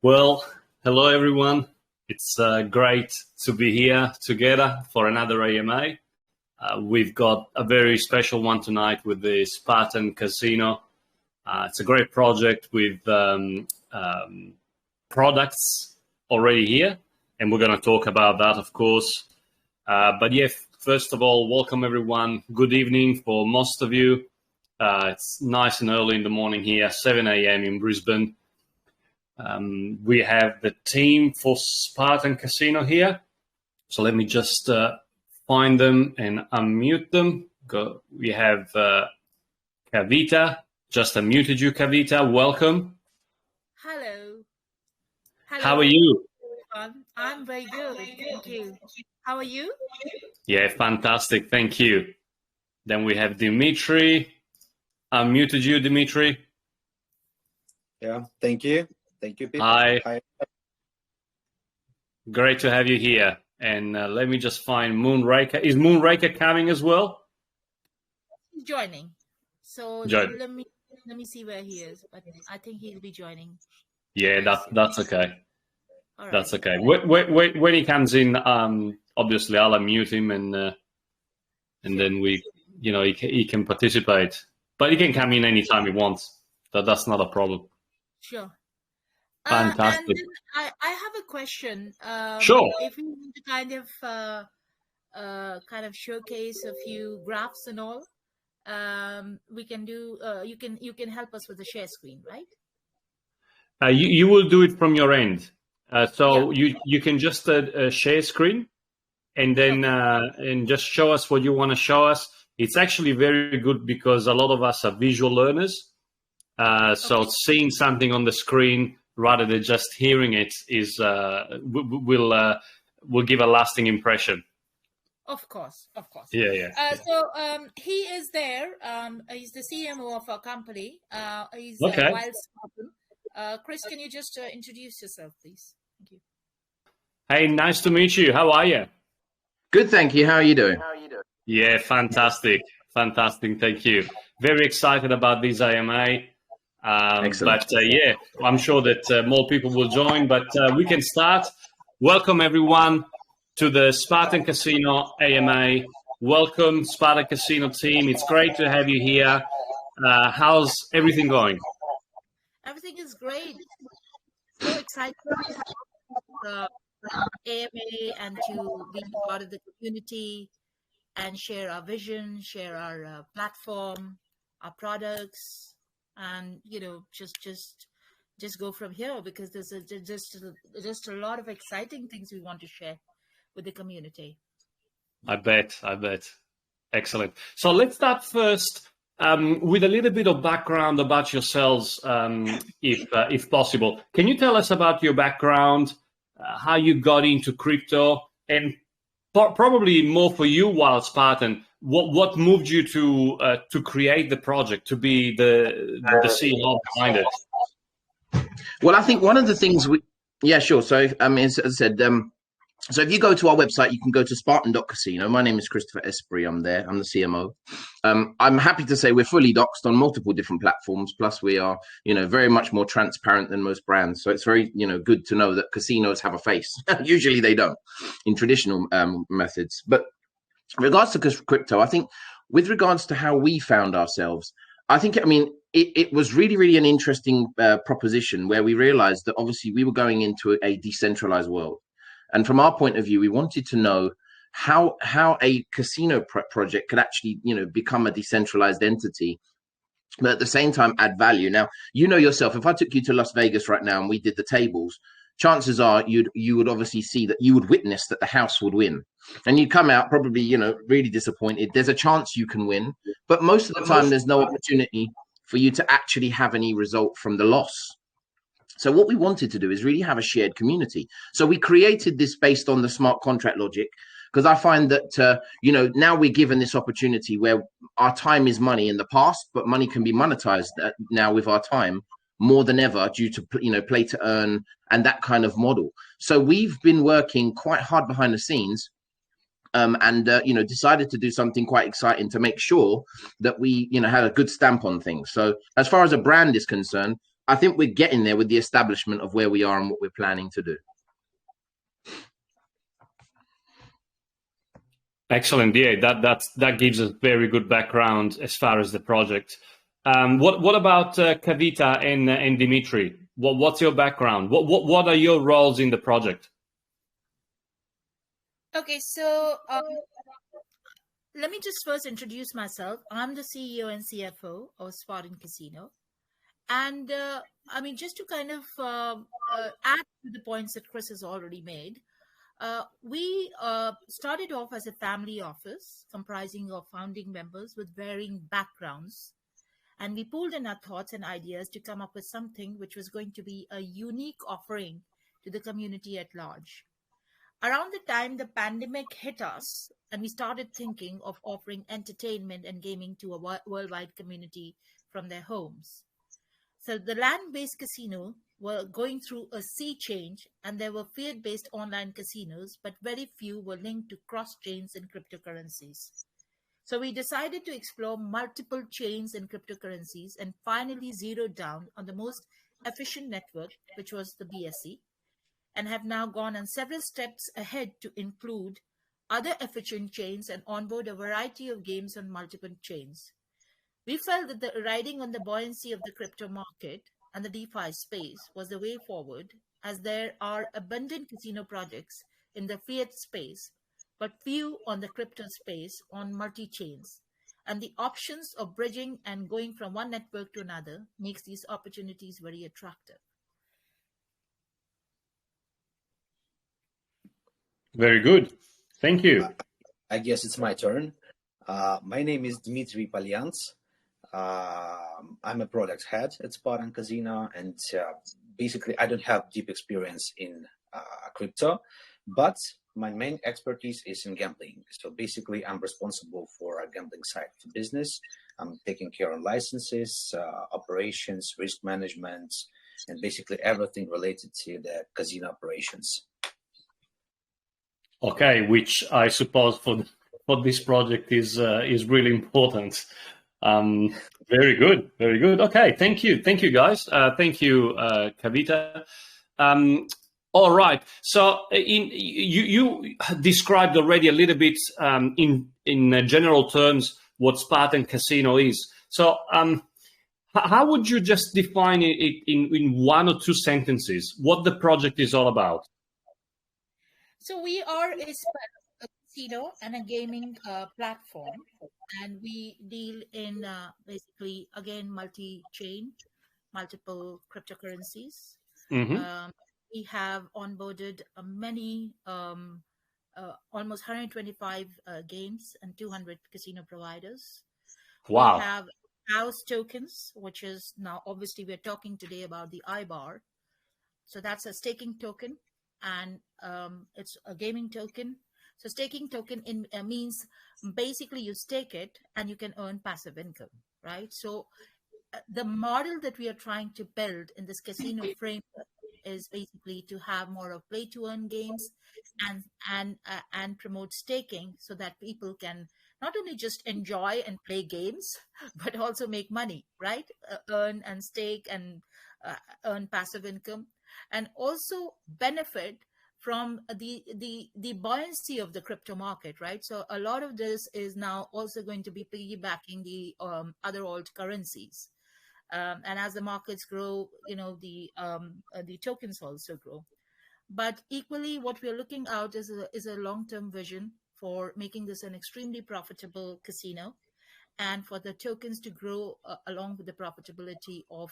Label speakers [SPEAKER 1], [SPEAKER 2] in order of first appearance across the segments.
[SPEAKER 1] Well, hello everyone. It's great to be here together for another AMA. We've got a very special one tonight with the Spartan Casino. It's a great project with products already here, and we're going to talk about that, of course. But yeah, first of all, welcome everyone. Good evening for most of you. It's nice and early in the morning here, 7 a.m. in Brisbane. We have the team for Spartan Casino here. So let me just find them and unmute them. We have Kavita. Just unmuted you, Kavita. Welcome.
[SPEAKER 2] Hello. Hello.
[SPEAKER 1] How are you?
[SPEAKER 2] I'm very good. Thank you. How are you?
[SPEAKER 1] Yeah, fantastic. Thank you. Then we have Dmitry. Unmuted you, Dmitry.
[SPEAKER 3] Yeah, thank you. Thank you, people.
[SPEAKER 1] Hi.
[SPEAKER 3] Hi.
[SPEAKER 1] Great to have you here. And let me just find Moonraker. Is Moonraker coming as well?
[SPEAKER 2] He's joining. So let me see where he is. But I think he'll be joining.
[SPEAKER 1] Yeah, that's okay.
[SPEAKER 2] All right.
[SPEAKER 1] That's okay. When he comes in, obviously I'll unmute him and then he can participate. But he can come in anytime he wants. That's not a problem.
[SPEAKER 2] Sure.
[SPEAKER 1] Fantastic.
[SPEAKER 2] And I have a question.
[SPEAKER 1] Sure.
[SPEAKER 2] If you want to kind of showcase a few graphs and all, we can do. You can help us with the share screen, right?
[SPEAKER 1] You will do it from your end. So
[SPEAKER 2] Yeah.
[SPEAKER 1] you can just share screen and then and just show us what you want to show us. It's actually very good because a lot of us are visual learners. So seeing something on the screen rather than just hearing it is will give a lasting impression.
[SPEAKER 2] Of course.
[SPEAKER 1] Yeah.
[SPEAKER 2] So he is there. He's the CMO of our company. He's
[SPEAKER 1] Okay.
[SPEAKER 2] Wild Spartan. Chris, can you just introduce yourself, please? Thank you.
[SPEAKER 1] Hey, nice to meet you. How are you?
[SPEAKER 4] Good, thank you. How are you doing?
[SPEAKER 1] Yeah, fantastic. Thank you. Very excited about this AMA.
[SPEAKER 4] Excellent.
[SPEAKER 1] But yeah, I'm sure that more people will join, but we can start. Welcome everyone to the Spartan Casino AMA. Welcome Spartan Casino team. It's great to have you here. How's everything going?
[SPEAKER 2] Everything is great. So excited for AMA and to be part of the community and share our vision, share our platform, our products, and just go from here because there's just a lot of exciting things we want to share with the community.
[SPEAKER 1] I bet. Excellent. So let's start first with a little bit of background about yourselves, if possible. Can you tell us about your background, how you got into crypto, and probably more for you, Wild Spartan, what moved you to create the project, to be the CEO behind it?
[SPEAKER 4] Well, I think one of the things sure. So, as I said, so if you go to our website, you can go to Spartan.casino. My name is Christopher Esprey. I'm there. I'm the CMO. I'm happy to say we're fully doxed on multiple different platforms. Plus, we are, very much more transparent than most brands. So it's very, good to know that casinos have a face. Usually they don't in traditional methods. But in regards to crypto, I think with regards to how we found ourselves, it was really, really an interesting proposition where we realized that obviously we were going into a decentralized world. And from our point of view, we wanted to know how a casino project could actually, become a decentralized entity, but at the same time add value. Now, yourself, if I took you to Las Vegas right now and we did the tables, chances are you would obviously see that you would witness that the house would win. And you'd come out probably, really disappointed. There's a chance you can win, but most of the time there's no opportunity for you to actually have any result from the loss. So what we wanted to do is really have a shared community. So we created this based on the smart contract logic, because I find that, now we're given this opportunity where our time is money in the past, but money can be monetized now with our time more than ever due to, play to earn and that kind of model. So we've been working quite hard behind the scenes and decided to do something quite exciting to make sure that we, had a good stamp on things. So as far as a brand is concerned, I think we're getting there with the establishment of where we are and what we're planning to do.
[SPEAKER 1] Excellent. Yeah, that gives us very good background as far as the project. What about Kavita and Dmitry? What's your background? What are your roles in the project?
[SPEAKER 2] Okay, so let me just first introduce myself. I'm the CEO and CFO of Spartan Casino. And I mean, just to kind of add to the points that Chris has already made, we started off as a family office comprising of founding members with varying backgrounds. And we pooled in our thoughts and ideas to come up with something which was going to be a unique offering to the community at large. Around the time the pandemic hit us, and we started thinking of offering entertainment and gaming to a worldwide community from their homes. So the land-based casino were going through a sea change, and there were fiat-based online casinos, but very few were linked to cross-chains and cryptocurrencies. So we decided to explore multiple chains and cryptocurrencies and finally zeroed down on the most efficient network, which was the BSC, and have now gone on several steps ahead to include other efficient chains and onboard a variety of games on multiple chains. We felt that the riding on the buoyancy of the crypto market and the DeFi space was the way forward, as there are abundant casino projects in the fiat space, but few on the crypto space on multi-chains. And the options of bridging and going from one network to another makes these opportunities very attractive.
[SPEAKER 1] Very good. Thank you.
[SPEAKER 3] I guess it's my turn. My name is Dmitry Paliants. I'm a product head at Spartan Casino, and basically I don't have deep experience in crypto, but my main expertise is in gambling. So basically I'm responsible for a gambling side of the business. I'm taking care of licenses, operations, risk management, and basically everything related to the casino operations.
[SPEAKER 1] Okay, which I suppose for this project is really important. Very good, very good. Okay, thank you guys. Thank you, Kavita. All right. So you described already a little bit in general terms what Spartan Casino is. So how would you just define it in one or two sentences? What the project is all about?
[SPEAKER 2] So we are a casino and a gaming platform, and we deal in basically, again, multi-chain, multiple cryptocurrencies.
[SPEAKER 1] Mm-hmm.
[SPEAKER 2] We have onboarded many, almost 125 games and 200 casino providers.
[SPEAKER 1] Wow.
[SPEAKER 2] We have house tokens, which is now obviously we're talking today about the IBAR. So that's a staking token, and it's a gaming token. So staking token means basically you stake it and you can earn passive income, right? So the model that we are trying to build in this casino framework is basically to have more of play to earn games and promote staking so that people can not only just enjoy and play games, but also make money, right? Earn and stake and earn passive income, and also benefit from the buoyancy of the crypto market, right? So a lot of this is now also going to be piggybacking the other alt currencies. And as the markets grow, the tokens also grow. But equally, what we're looking out is a long-term vision for making this an extremely profitable casino, and for the tokens to grow along with the profitability of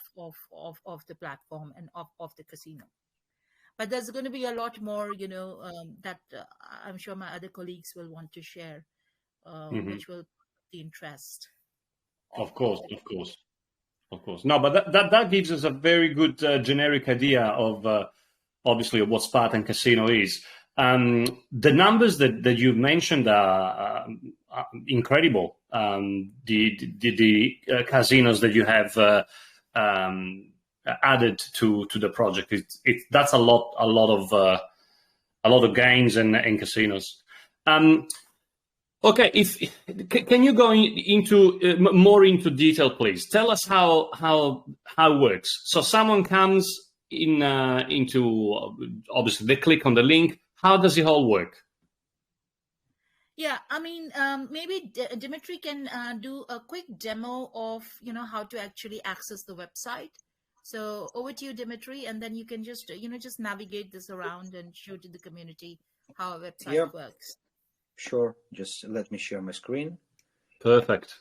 [SPEAKER 2] the platform and of the casino. But there's going to be a lot more, that I'm sure my other colleagues will want to share, which will be interest.
[SPEAKER 1] Of course. No, but that gives us a very good generic idea of obviously what Spartan Casino is. The numbers that you've mentioned are incredible. The casinos that you have added to the project, that's a lot of games and casinos. Okay, can you go into more into detail, please? Tell us how it works. So someone comes in into obviously they click on the link. How does it all work?
[SPEAKER 2] Yeah, I mean, maybe Dmitry can do a quick demo of how to actually access the website. So over to you, Dmitry, and then you can just just navigate this around and show to the community how a website works.
[SPEAKER 3] Sure. Just let me share my screen.
[SPEAKER 1] Perfect.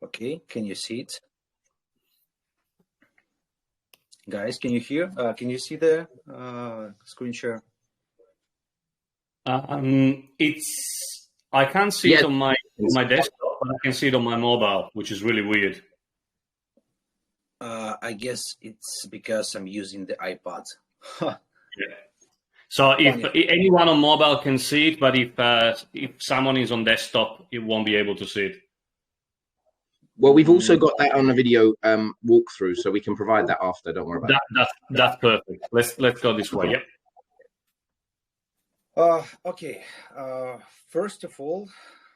[SPEAKER 3] Okay, can you see it? Guys, can you hear? Can you see the screen share?
[SPEAKER 1] I can't see it on my desktop, but I can see it on my mobile, which is really weird.
[SPEAKER 3] I guess it's because I'm using the iPad.
[SPEAKER 1] Yeah. So if anyone on mobile can see it, but if someone is on desktop, it won't be able to see it.
[SPEAKER 4] Well, we've also got that on a video walkthrough, so we can provide that after. Don't worry about
[SPEAKER 1] that. That's perfect. Let's go this way.
[SPEAKER 3] Yep. Okay. First of all,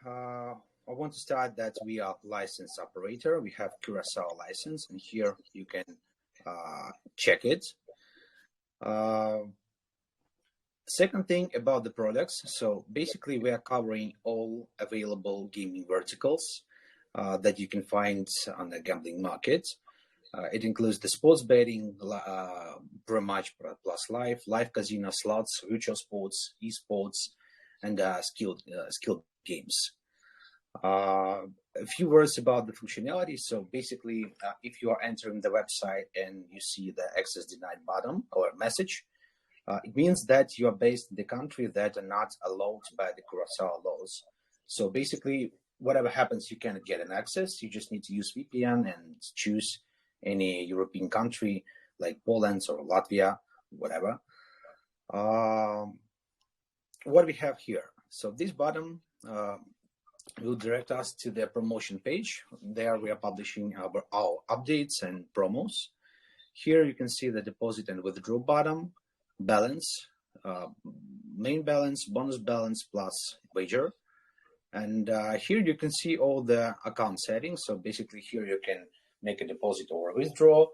[SPEAKER 3] I want to start that we are licensed operator. We have Curacao license, and here you can check it. Second thing about the products. So basically, we are covering all available gaming verticals that you can find on the gambling market. It includes the sports betting, pre-match plus live casino, slots, virtual sports, esports, and skilled games. A few words about the functionality. So basically, if you are entering the website and you see the access denied button or message, it means that you are based in the country that are not allowed by the Curacao laws. So basically, whatever happens, you cannot get an access. You just need to use VPN and choose any European country like Poland or Latvia, whatever. What we have here. So this button will direct us to the promotion page. There we are publishing our updates and promos. Here you can see the deposit and withdraw button, balance, main balance, bonus balance, plus wager. And here you can see all the account settings. So basically here you can make a deposit or a withdraw.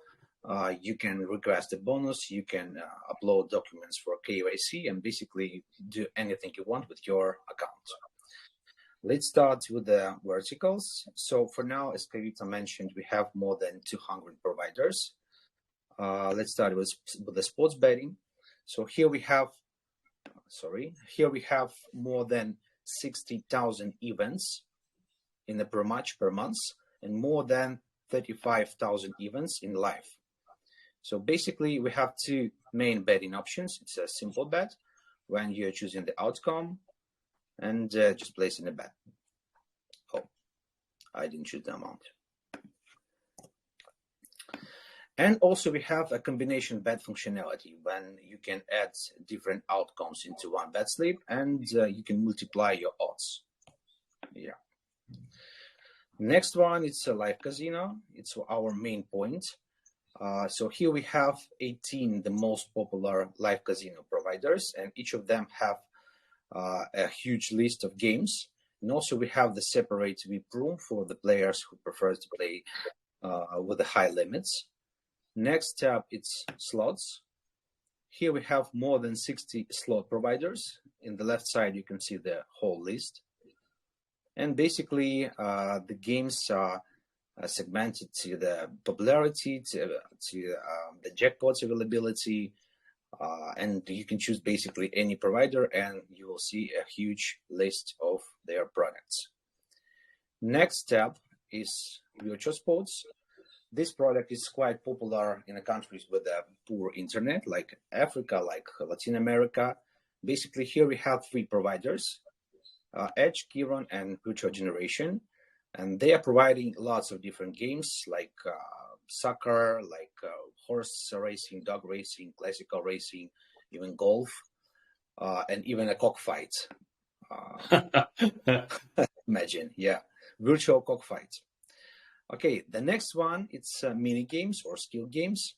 [SPEAKER 3] You can request a bonus. You can upload documents for KYC and basically do anything you want with your account. Let's start with the verticals. So for now, as Kavita mentioned, we have more than 200 providers. Let's start with the sports betting. So here we have more than 60,000 events in the per match per month and more than 35,000 events in live. So basically we have two main betting options. It's a simple bet when you're choosing the outcome and just placing a bet. Oh, I didn't choose the amount. And also we have a combination bet functionality when you can add different outcomes into one bet slip and you can multiply your odds. Yeah. Next one, it's a live casino. It's our main point. So here we have 18 the most popular live casino providers, and each of them have a huge list of games. And also we have the separate VIP room for the players who prefer to play with the high limits. Next tab, it's slots. Here we have more than 60 slot providers. In the left side, you can see the whole list. And basically, the games are segmented to the popularity, to the jackpots availability, and you can choose basically any provider and you will see a huge list of their products. Next tab is virtual sports. This product is quite popular in the countries with a poor internet, like Africa, like Latin America. Basically, here we have three providers, Edge, Kiron, and Virtual Generation. And they are providing lots of different games like soccer, like horse racing, dog racing, classical racing, even golf, and even a cockfight. Imagine, yeah, virtual cockfight. Okay, the next one, it's mini games or skill games.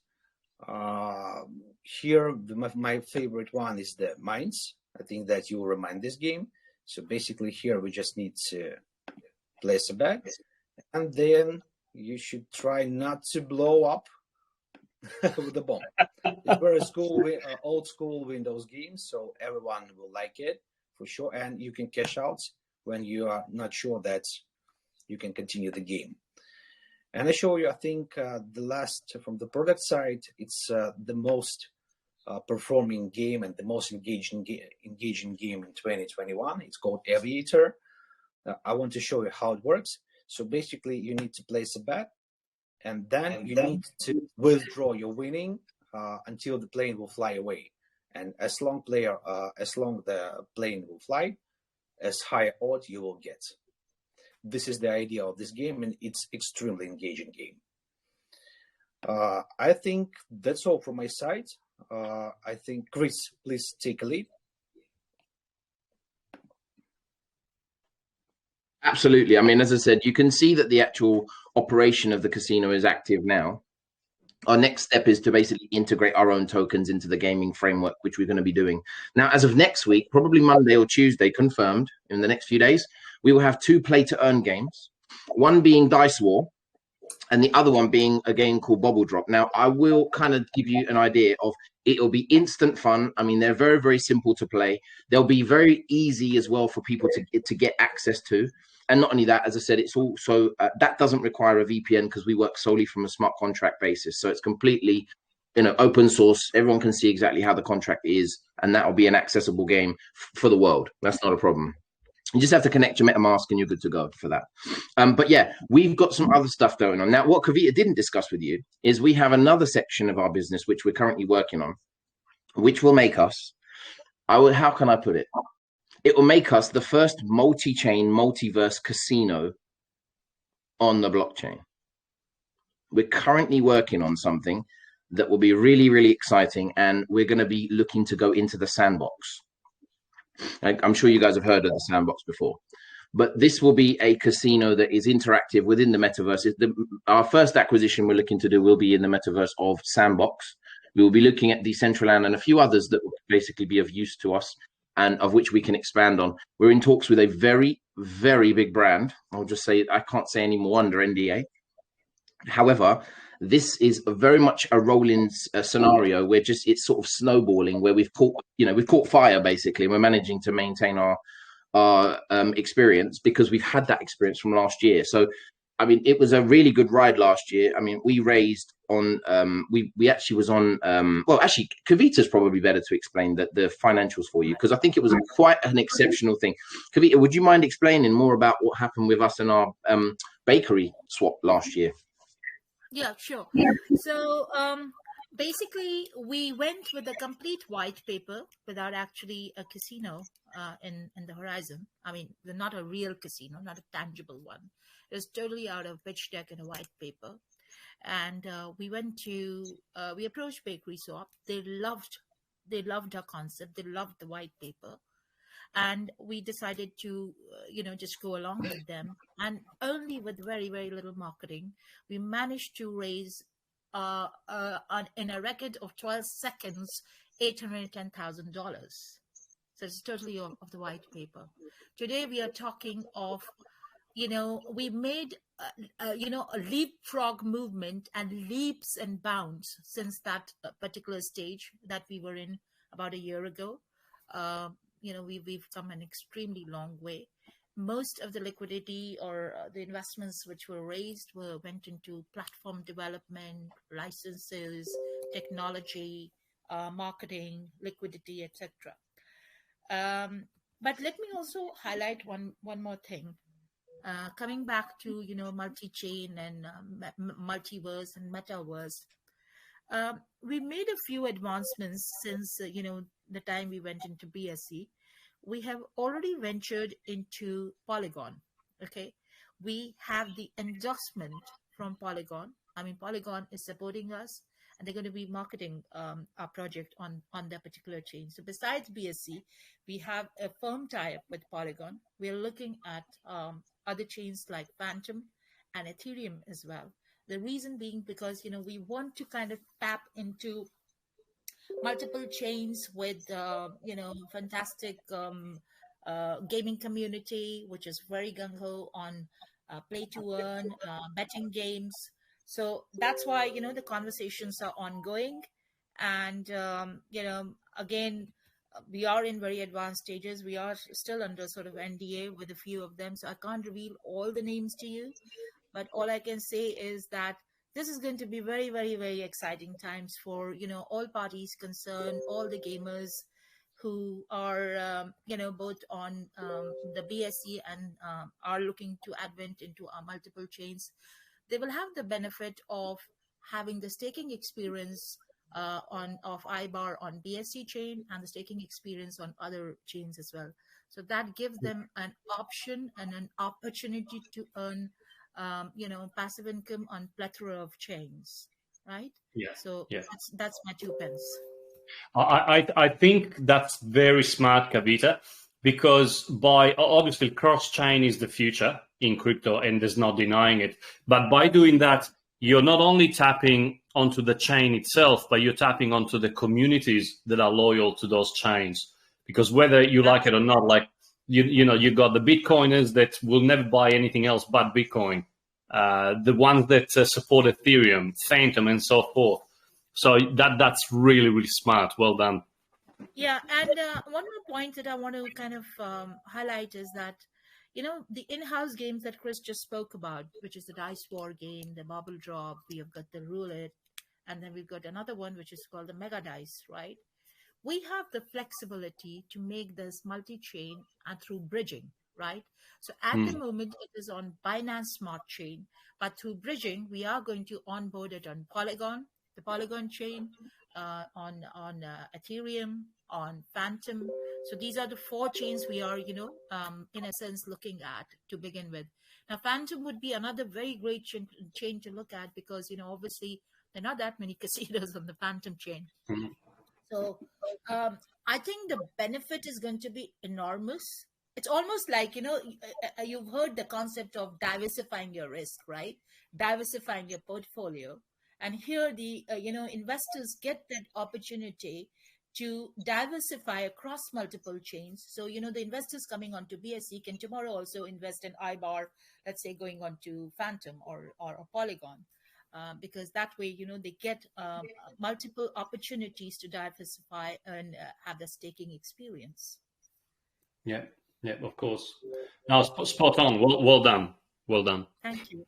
[SPEAKER 3] Here, my favorite one is the mines. I think that you will remind this game. So basically here we just need to place a bet, and then you should try not to blow up with the bomb. It's very old school Windows game, so everyone will like it for sure. And you can cash out when you are not sure that you can continue the game. And I show you, I think the last from the product side, it's the most performing game and the most engaging game in 2021. It's called Aviator. I want to show you how it works. So basically, you need to place a bet, and then you need to withdraw your winning until the plane will fly away. And as long the plane will fly, as high odds you will get. This is the idea of this game, and it's extremely engaging game. I think that's all from my side. I think Chris, please take a lead.
[SPEAKER 4] Absolutely. I mean, as I said, you can see that the actual operation of the casino is active now. Our next step is to basically integrate our own tokens into the gaming framework, which we're going to be doing. Now, as of next week, probably Monday or Tuesday, confirmed in the next few days, we will have 2 play to earn games, one being Dice War and the other one being a game called Bobble Drop. Now, I will kind of give you an idea of it'll be instant fun. I mean, they're very, very simple to play. They'll be very easy as well for people to get access to. And not only that, as I said, it's also that doesn't require a VPN because we work solely from a smart contract basis. So it's completely, open source. Everyone can see exactly how the contract is, and that will be an accessible game for the world. That's not a problem. You just have to connect your MetaMask and you're good to go for that. But yeah, we've got some other stuff going on. Now, what Kavita didn't discuss with you is we have another section of our business, which we're currently working on, which will make us, how can I put it? It will make us the first multi-chain, multiverse casino on the blockchain. We're currently working on something that will be really, really exciting. And we're going to be looking to go into the sandbox. I'm sure you guys have heard of the sandbox before, but this will be a casino that is interactive within the metaverse. Our first acquisition we're looking to do will be in the metaverse of Sandbox. We will be looking at Decentraland and a few others that will basically be of use to us and of which we can expand on. We're in talks with a very, very big brand. I'll just say, I can't say any more under NDA. However, this is very much a rolling scenario where it's sort of snowballing, where we've caught fire basically. We're managing to maintain our experience because we've had that experience from last year. So, I mean, it was a really good ride last year. I mean, we raised on we actually was on well, actually, Kavita's probably better to explain the financials for you because I think it was quite an exceptional thing. Kavita, would you mind explaining more about what happened with us and our bakery swap last year?
[SPEAKER 2] Yeah, sure. So basically, we went with a complete white paper without actually a casino in the horizon. I mean, not a real casino, not a tangible one. It was totally out of pitch deck and a white paper. And we approached Bakery Swap. They loved our concept. They loved the white paper. And we decided to, just go along with them. And only with very, very little marketing, we managed to raise, in a record of 12 seconds, $810,000. So it's totally of the white paper. Today, we are talking of, we made, a leapfrog movement and leaps and bounds since that particular stage that we were in about a year ago. We've come an extremely long way. Most of the liquidity or the investments which were raised went into platform development, licenses, technology, marketing, liquidity, etc. But let me also highlight one more thing. Coming back to multi-chain and multiverse and metaverse, we made a few advancements since the time we went into BSC. We have already ventured into Polygon. Okay, we have the endorsement from Polygon. I mean, Polygon is supporting us, and they're going to be marketing our project on that particular chain. So besides BSC, we have a firm tie-up with Polygon. We're looking at other chains like Phantom and Ethereum as well. The reason being because, we want to kind of tap into multiple chains with, fantastic gaming community, which is very gung-ho on play to earn, betting games. So that's why, the conversations are ongoing. And, again, we are in very advanced stages. We are still under sort of NDA with a few of them. So I can't reveal all the names to you. But all I can say is that this is going to be very, very, very exciting times for, all parties concerned, all the gamers who are, both on the BSE and are looking to advent into our multiple chains. They will have the benefit of having the staking experience of IBAR on BSC chain and the staking experience on other chains as well. So that gives them an option and an opportunity to earn, passive income on plethora of chains, right?
[SPEAKER 1] Yeah.
[SPEAKER 2] So
[SPEAKER 1] Yeah.
[SPEAKER 2] that's my 2 pence.
[SPEAKER 1] I think that's very smart, Kavita, because by obviously cross-chain is the future in crypto, and there's no denying it. But by doing that, you're not only tapping onto the chain itself, but you're tapping onto the communities that are loyal to those chains. Because whether you like it or not, like you got the Bitcoiners that will never buy anything else but Bitcoin, the ones that support Ethereum, Phantom, and so forth. So that's really, really smart. Well done.
[SPEAKER 2] Yeah, and one more point that I want to kind of highlight is that, the in-house games that Chris just spoke about, which is the Dice War game, the Bubble Drop, we have got the Roulette, and then we've got another one which is called the Mega Dice, right? We have the flexibility to make this multi-chain and through bridging, right? So at the moment, it is on Binance Smart Chain, but through bridging, we are going to onboard it on Polygon, the Polygon chain, on Ethereum, on Phantom. So these are the 4 chains we are, in a sense, looking at to begin with. Now, Phantom would be another very great chain to look at because, obviously, there are not that many casinos on the Phantom chain.
[SPEAKER 1] Mm-hmm.
[SPEAKER 2] So I think the benefit is going to be enormous. It's almost like, you've heard the concept of diversifying your risk, right? Diversifying your portfolio. And here the, investors get that opportunity to diversify across multiple chains. So, the investors coming onto BSC can tomorrow also invest in IBAR, let's say going on to Phantom or Polygon. Because that way, they get multiple opportunities to diversify and have the staking experience.
[SPEAKER 1] Yeah, of course. Now, spot on. Well done. Well done.
[SPEAKER 2] Thank you.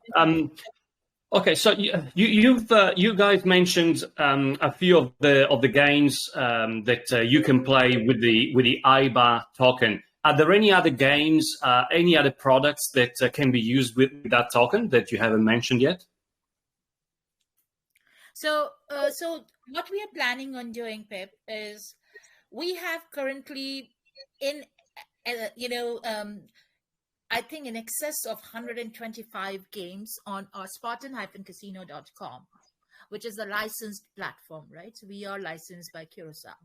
[SPEAKER 1] Okay, so you guys mentioned a few of the games that you can play with the IBA token. Are there any other games, any other products that can be used with that token that you haven't mentioned yet?
[SPEAKER 2] So what we are planning on doing, Pip, is we have currently I think in excess of 125 games on our Spartan-casino.com, which is a licensed platform, right? So we are licensed by Curacao.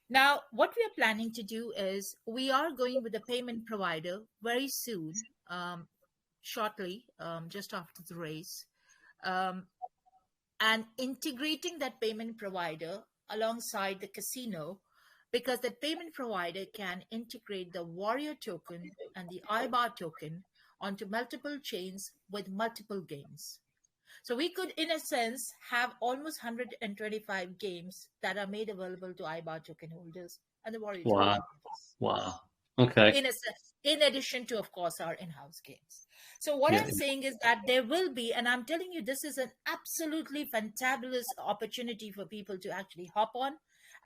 [SPEAKER 2] Now, what we are planning to do is we are going with a payment provider very soon, shortly, just after the race, and integrating that payment provider alongside the casino, because the payment provider can integrate the Warrior token and the IBAR token onto multiple chains with multiple games. So we could, in a sense, have almost 125 games that are made available to IBAR token holders and the Warrior token holders.
[SPEAKER 1] Wow. Okay.
[SPEAKER 2] In a sense, in addition to, of course, our in-house games. So what I'm saying is that there will be, and I'm telling you, this is an absolutely fantabulous opportunity for people to actually hop on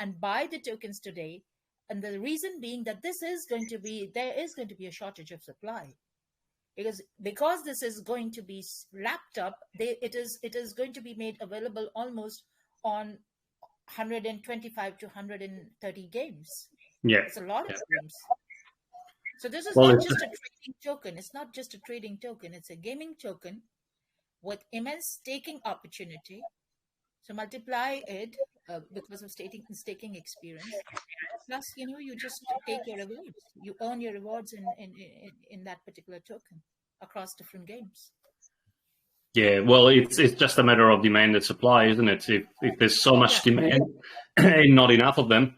[SPEAKER 2] and buy the tokens today. And the reason being that there is going to be a shortage of supply. Because this is going to be wrapped up, it is going to be made available almost on 125 to 130 games.
[SPEAKER 1] Yeah.
[SPEAKER 2] It's a lot of games. So this is not just a trading token. It's not just a trading token. It's a gaming token with immense staking opportunity. So multiply it because of staking experience. Plus, you just take your rewards. You earn your rewards in that particular token across different games.
[SPEAKER 1] Yeah, well, it's just a matter of demand and supply, isn't it? If there's so much demand and not enough of them,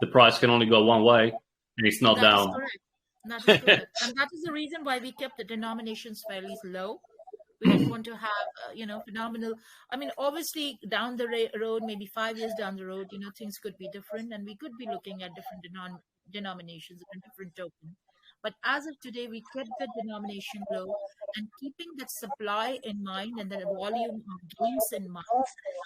[SPEAKER 1] the price can only go one way, and it's not
[SPEAKER 2] That is
[SPEAKER 1] down.
[SPEAKER 2] correct. That is correct. And that is the reason why we kept the denominations fairly low. We didn't want to have, phenomenal. I mean, obviously, down the road, maybe 5 years down the road, things could be different, and we could be looking at different denominations and different tokens. But as of today, we kept the denomination low, and keeping that supply in mind and the volume of games in mind,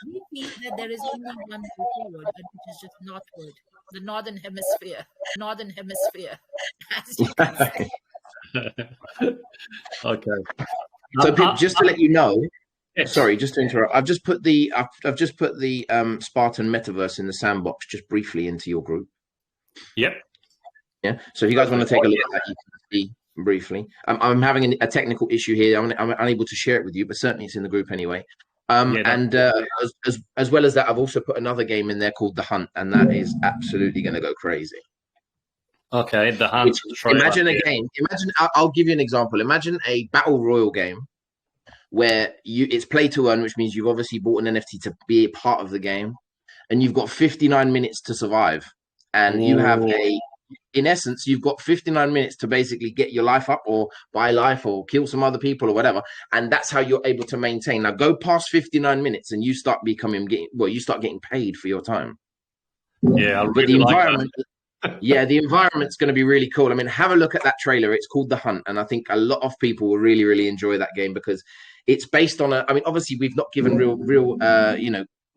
[SPEAKER 2] we feel that there is only one way forward, and which is just northward, the northern hemisphere. Northern hemisphere, as you can say.
[SPEAKER 1] Okay.
[SPEAKER 4] So Pip, just to let you know,
[SPEAKER 1] Yes.
[SPEAKER 4] sorry, just to interrupt. I've just put the Spartan metaverse in the sandbox just briefly into your group.
[SPEAKER 1] Yep.
[SPEAKER 4] Yeah. So if you guys want to take a look at that, you can see briefly. I'm having a technical issue here. I'm unable to share it with you, but certainly it's in the group anyway. And as well as that, I've also put another game in there called The Hunt, and that is absolutely going to go crazy.
[SPEAKER 1] Okay, The Hunt.
[SPEAKER 4] Imagine a game. Imagine, I'll give you an example. Imagine a battle royal game where it's play to earn, which means you've obviously bought an NFT to be a part of the game, and you've got 59 minutes to survive, and you have in essence, you've got 59 minutes to basically get your life up or buy life or kill some other people or whatever. And that's how you're able to maintain. Now go past 59 minutes and you start you start getting paid for your time.
[SPEAKER 1] Yeah, I really
[SPEAKER 4] the
[SPEAKER 1] like
[SPEAKER 4] environment, yeah, the environment's going to be really cool. I mean, have a look at that trailer. It's called The Hunt. And I think a lot of people will really, really enjoy that game because it's based on obviously we've not given real,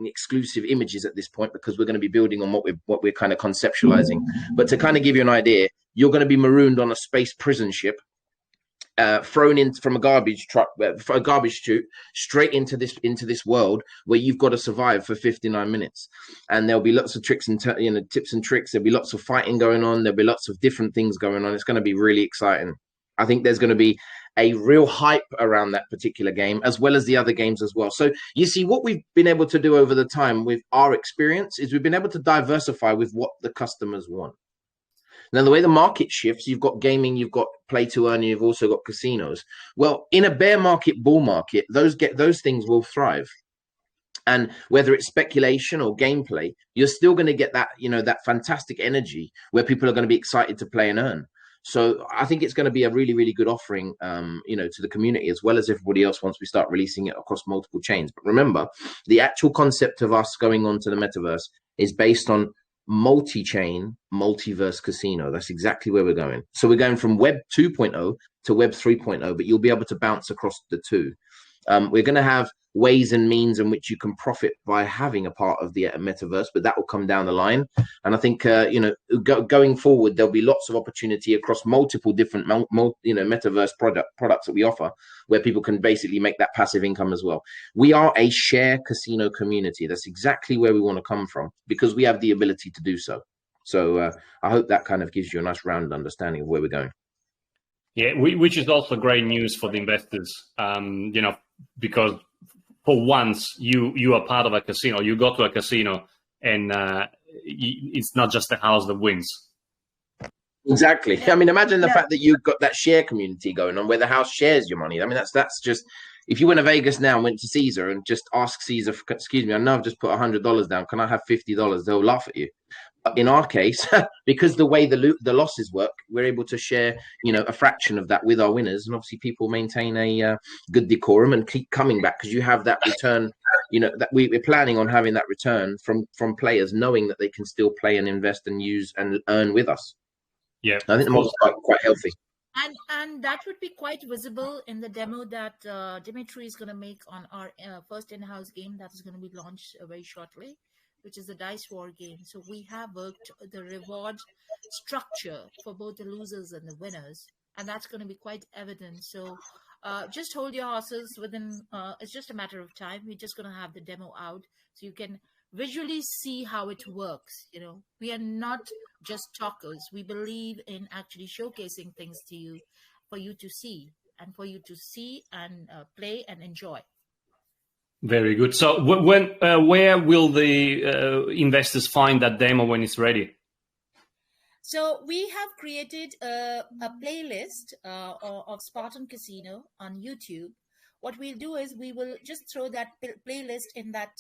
[SPEAKER 4] exclusive images at this point because we're going to be building on what we're kind of conceptualizing. But to kind of give you an idea, you're going to be marooned on a space prison ship, thrown in from a garbage chute straight into this world where you've got to survive for 59 minutes. And there'll be lots of tricks and tips and tricks. There'll be lots of fighting going on. There'll be lots of different things going on. It's going to be really exciting. I think there's going to be a real hype around that particular game, as well as the other games as well. So you see, what we've been able to do over the time with our experience is we've been able to diversify with what the customers want. Now, the way the market shifts, you've got gaming, you've got play to earn, and you've also got casinos. Well, in a bear market, bull market, those things will thrive. And whether it's speculation or gameplay, you're still going to get that, that fantastic energy where people are going to be excited to play and earn. So I think it's going to be a really, really good offering, to the community as well as everybody else once we start releasing it across multiple chains. But remember, the actual concept of us going on to the metaverse is based on multi-chain, multiverse casino. That's exactly where we're going. So we're going from Web 2.0 to Web 3.0, but you'll be able to bounce across the two. We're going to have ways and means in which you can profit by having a part of the metaverse, but that will come down the line. And I think, going forward, there'll be lots of opportunity across multiple different, metaverse products that we offer where people can basically make that passive income as well. We are a share casino community. That's exactly where we want to come from because we have the ability to do so. So I hope that kind of gives you a nice round understanding of where we're going.
[SPEAKER 1] Yeah, which is also great news for the investors, because for once you are part of a casino, you go to a casino and it's not just the house that wins.
[SPEAKER 4] Exactly. I mean, imagine the fact that you've got that share community going on where the house shares your money. I mean, that's just, if you went to Vegas now and went to Caesar and just ask Caesar, excuse me, I know I've just put $100 down. Can I have $50? They'll laugh at you. But in our case, because the way the losses work, we're able to share, a fraction of that with our winners. And obviously people maintain a good decorum and keep coming back because you have that return, that we're planning on having that return from players knowing that they can still play and invest and use and earn with us.
[SPEAKER 1] Yeah,
[SPEAKER 4] I think the model's quite healthy.
[SPEAKER 2] And that would be quite visible in the demo that Dmitry is going to make on our first in-house game that is going to be launched very shortly, which is the Dice War game. So we have worked the reward structure for both the losers and the winners, and that's going to be quite evident. So just hold your horses within, it's just a matter of time. We're just going to have the demo out so you can visually see how it works. We are not just talkers. We believe in actually showcasing things to you for you to see and play and enjoy.
[SPEAKER 1] Very good. So where will the investors find that demo when it's ready?
[SPEAKER 2] So we have created a playlist of Spartan Casino on YouTube, what we'll do is we will just throw that playlist in that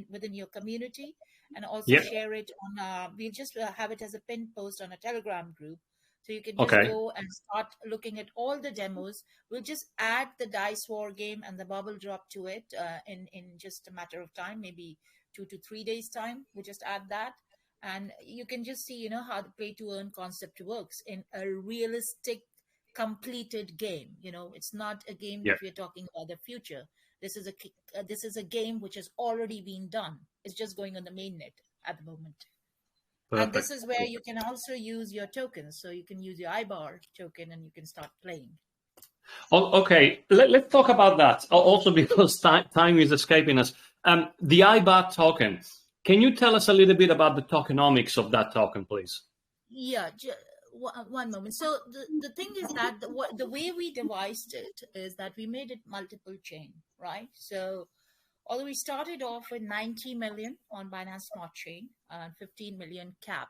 [SPEAKER 2] within your community, and also
[SPEAKER 1] Yep.
[SPEAKER 2] share it on. We'll just have it as a pinned post on a Telegram group, so you can just
[SPEAKER 1] Okay.
[SPEAKER 2] go and start looking at all the demos. We'll just add the dice war game and the bubble drop to it in just a matter of time, maybe 2 to 3 days time. We'll just add that, and you can just see, how the play to earn concept works in a realistic completed game. It's not a game
[SPEAKER 1] Yeah.
[SPEAKER 2] that we're talking about the future. This is a game which has already been done. It's just going on the mainnet at the moment.
[SPEAKER 1] Perfect.
[SPEAKER 2] And this is where you can also use your tokens. So you can use your IBAR token and you can start playing.
[SPEAKER 1] Okay, let's talk about that. Also, because time is escaping us. The Ibot token. Can you tell us a little bit about the tokenomics of that token, please?
[SPEAKER 2] Yeah, one moment. So the thing is that the way we devised it is that we made it multiple chain, right? So although we started off with 90 million on Binance Smart Chain and 15 million cap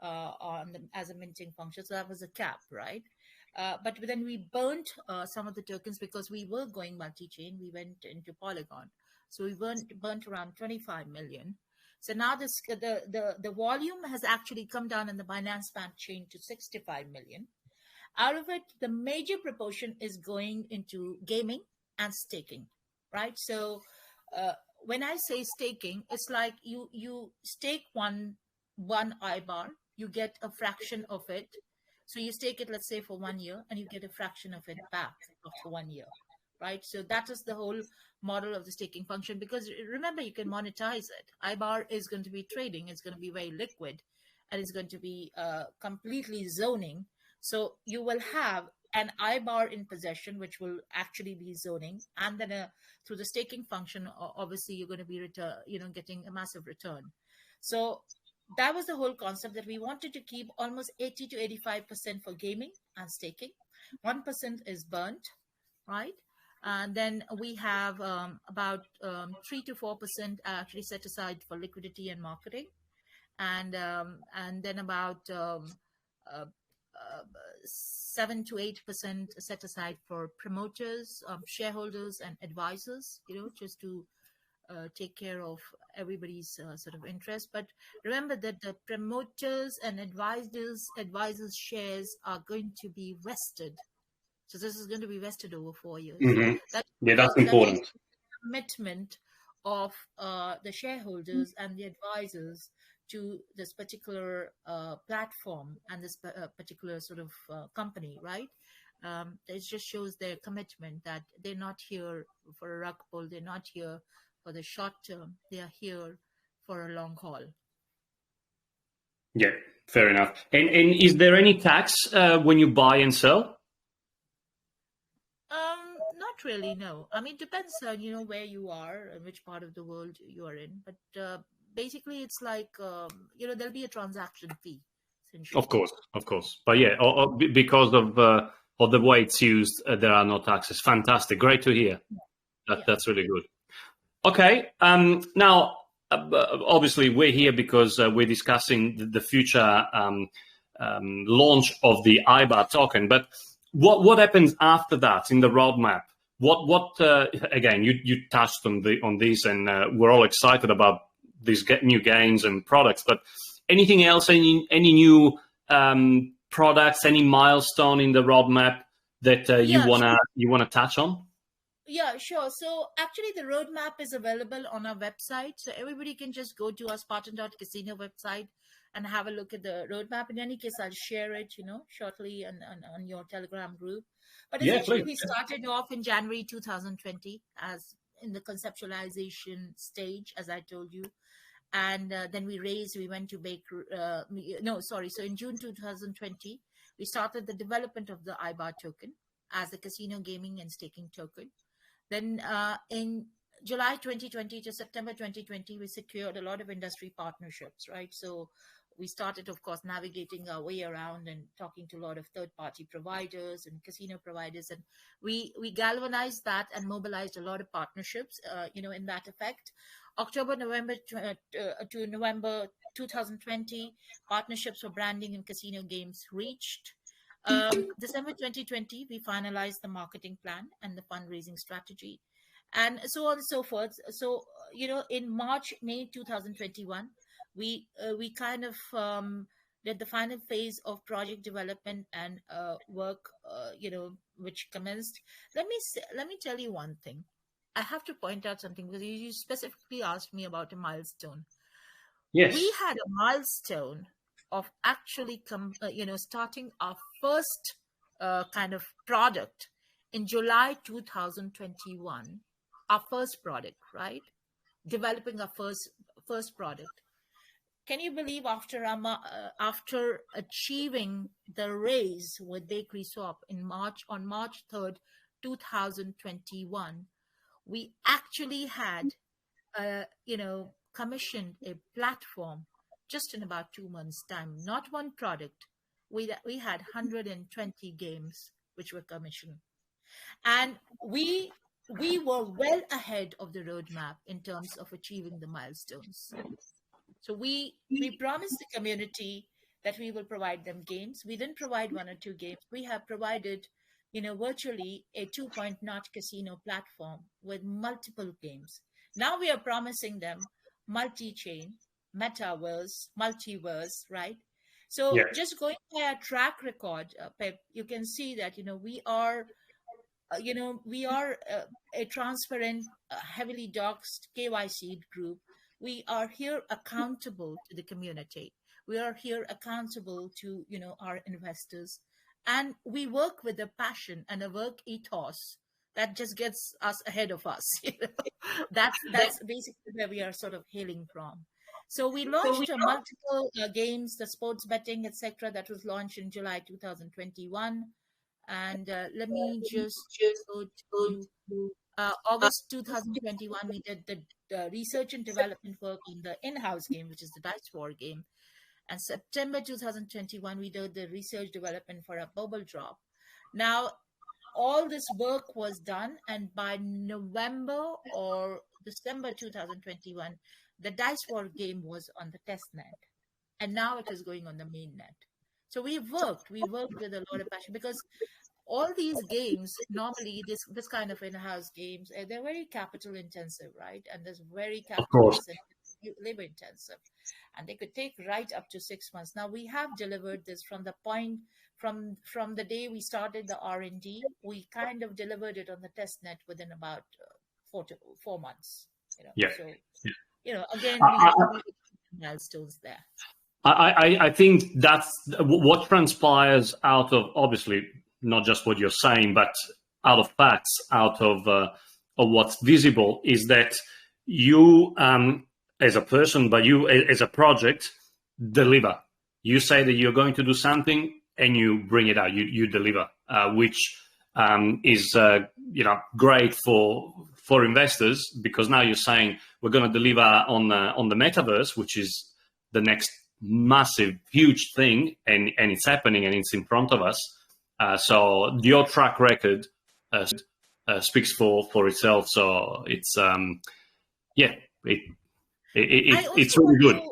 [SPEAKER 2] as a minting function. So that was a cap, right? But then we burnt some of the tokens because we were going multi-chain. We went into Polygon. So we burnt around 25 million. So now the volume has actually come down in the Binance Smart Chain to 65 million. Out of it, the major proportion is going into gaming and staking, right? So when I say staking, it's like you stake one IBAR, you get a fraction of it. So you stake it, let's say, for 1 year, and you get a fraction of it back after 1 year, right? So that is the whole model of the staking function, because remember, you can monetize it. IBAR is going to be trading, it's going to be very liquid, and it's going to be completely zoning. So you will have an IBAR in possession, which will actually be zoning, and then through the staking function, obviously you're going to be getting a massive return. So that was the whole concept, that we wanted to keep almost 80 to 85% for gaming and staking. 1% is burnt, right? And then we have about 3 to 4% actually set aside for liquidity and marketing, and then about 7 to 8% set aside for promoters, shareholders, and advisors. Just to take care of everybody's sort of interest. But remember that the promoters and advisors shares are going to be vested. So this is going to be vested over 4 years.
[SPEAKER 1] Mm-hmm. That's important.
[SPEAKER 2] That commitment of the shareholders and the advisors to this particular platform and this particular sort of company, right? It just shows their commitment that they're not here for a rug pull. They're not here for the short term. They are here for a long haul.
[SPEAKER 1] Yeah, fair enough. And is there any tax when you buy and sell?
[SPEAKER 2] Not really, no. I mean, it depends on, where you are and which part of the world you are in. But basically, it's like, there'll be a transaction fee.
[SPEAKER 1] Of course. But yeah, because of the way it's used, there are no taxes. Fantastic. Great to hear. That's really good. Okay. Now, obviously, we're here because we're discussing the future launch of the Ibot token. But what happens after that in the roadmap? What again? You touched on this, and we're all excited about these new games and products. But anything else? Any new products? Any milestone in the roadmap that you wanna touch on?
[SPEAKER 2] Yeah, sure. So actually the roadmap is available on our website. So everybody can just go to our Spartan.casino website and have a look at the roadmap. In any case, I'll share it, shortly on your Telegram group. But essentially, we started off in January 2020 as in the conceptualization stage, as I told you. And then we went to So in June 2020, we started the development of the Ibot token as a casino gaming and staking token. Then in July 2020 to September 2020, we secured a lot of industry partnerships, right? So we started, of course, navigating our way around and talking to a lot of third-party providers and casino providers. And we galvanized that and mobilized a lot of partnerships, in that effect. November to November 2020, partnerships for branding and casino games reached. December 2020, we finalized the marketing plan and the fundraising strategy, and so on and so forth. So, in May 2021, we kind of did the final phase of project development and work, which commenced. Let me tell you one thing. I have to point out something because you specifically asked me about a milestone.
[SPEAKER 1] Yes.
[SPEAKER 2] We had a milestone of actually starting our first kind of product in July 2021, our first product, right? Developing our first product. Can you believe after achieving the raise with Bakery Swap on March 3rd, 2021, we actually had commissioned a platform just in about 2 months' time. Not one product. We had 120 games which were commissioned, and we were well ahead of the roadmap in terms of achieving the milestones. So we promised the community that we will provide them games. We didn't provide 1 or 2 games. We have provided, virtually a 2-point not casino platform with multiple games. Now we are promising them multi-chain, metaverse, multiverse, right? So just going by our track record, Pep, you can see that, we are a transparent, heavily doxed, KYC group. We are here accountable to the community. We are here accountable to, our investors. And we work with a passion and a work ethos that just gets us ahead of us. That's basically where we are sort of hailing from. So we launched multiple games, the sports betting, etc., that was launched in July 2021. And let me just go to August 2021. We did the research and development work on the in-house game, which is the Dice War game. And September 2021, we did the research development for a bubble drop. Now, all this work was done, and by November or December 2021, the Dice War game was on the test net, and now it is going on the main net. So we worked with a lot of passion, because all these games, normally this kind of in-house games, they're very capital intensive, right? And there's very capital labor intensive, and they could take right up to 6 months. Now we have delivered this from the point from the day we started the R&D. We kind of delivered it on the test net within about 4 months. So again, we milestones there.
[SPEAKER 1] I think that's what transpires out of, obviously, not just what you're saying, but out of facts, out of what's visible, is that you, as a person, but you as a project, deliver. You say that you're going to do something, and you bring it out. You deliver, which is great for investors, because now you're saying we're going to deliver on the metaverse, which is the next massive, huge thing, and it's happening, and it's in front of us. So your track record speaks for itself. So it's it's really good.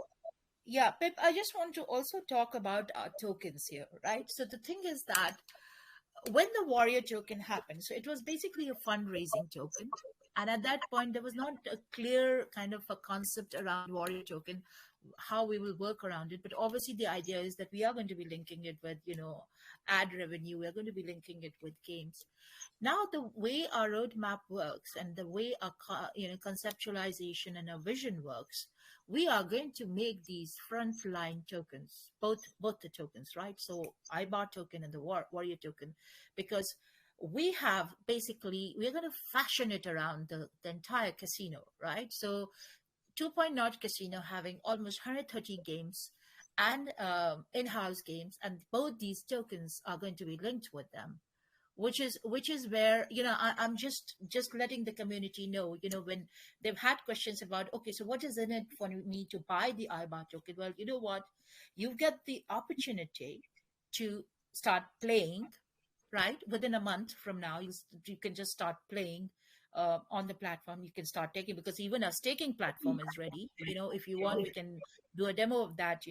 [SPEAKER 2] Yeah, Pip, I just want to also talk about our tokens here, right? So the thing is that when the Warrior token happened, so it was basically a fundraising token. And at that point, there was not a clear kind of a concept around Warrior token, how we will work around it. But obviously the idea is that we are going to be linking it with, ad revenue. We're going to be linking it with games. Now, the way our roadmap works and the way our conceptualization and our vision works, we are going to make these frontline tokens, both the tokens, right? So Ibot token and the Warrior token, because we're going to fashion it around the entire casino, right? So 2.0 casino having almost 130 games and in-house games, and both these tokens are going to be linked with them, which is where I'm just letting the community know, when they've had questions about, okay, so what is in it for me to buy the Ibot token? Well, you know what, you get the opportunity to start playing, right? Within a month from now, you can just start playing on the platform. You can start taking, because even our staking platform is ready. If you want, we can do a demo of that,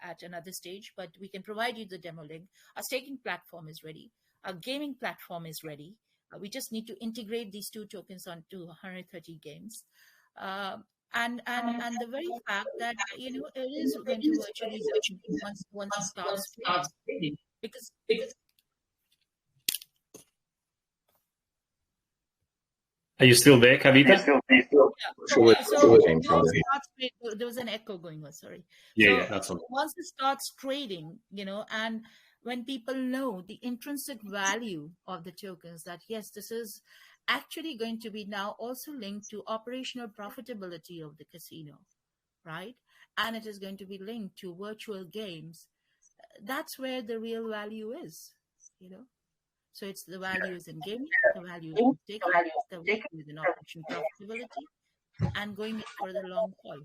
[SPEAKER 2] at another stage, but we can provide you the demo link. Our staking platform is ready. Our gaming platform is ready. We just need to integrate these two tokens onto 130 games. And the very fact that, it is going to virtually once it starts trading, because
[SPEAKER 1] Are you still there, Kavita?
[SPEAKER 2] There was an echo going on, sorry.
[SPEAKER 1] Yeah, that's all.
[SPEAKER 2] Once it starts trading, and when people know the intrinsic value of the tokens, that yes, this is actually going to be now also linked to operational profitability of the casino, right? And it is going to be linked to virtual games. That's where the real value is, So it's the value is in gaming, the value is in taking, the value is in operational profitability, and going in for the long haul.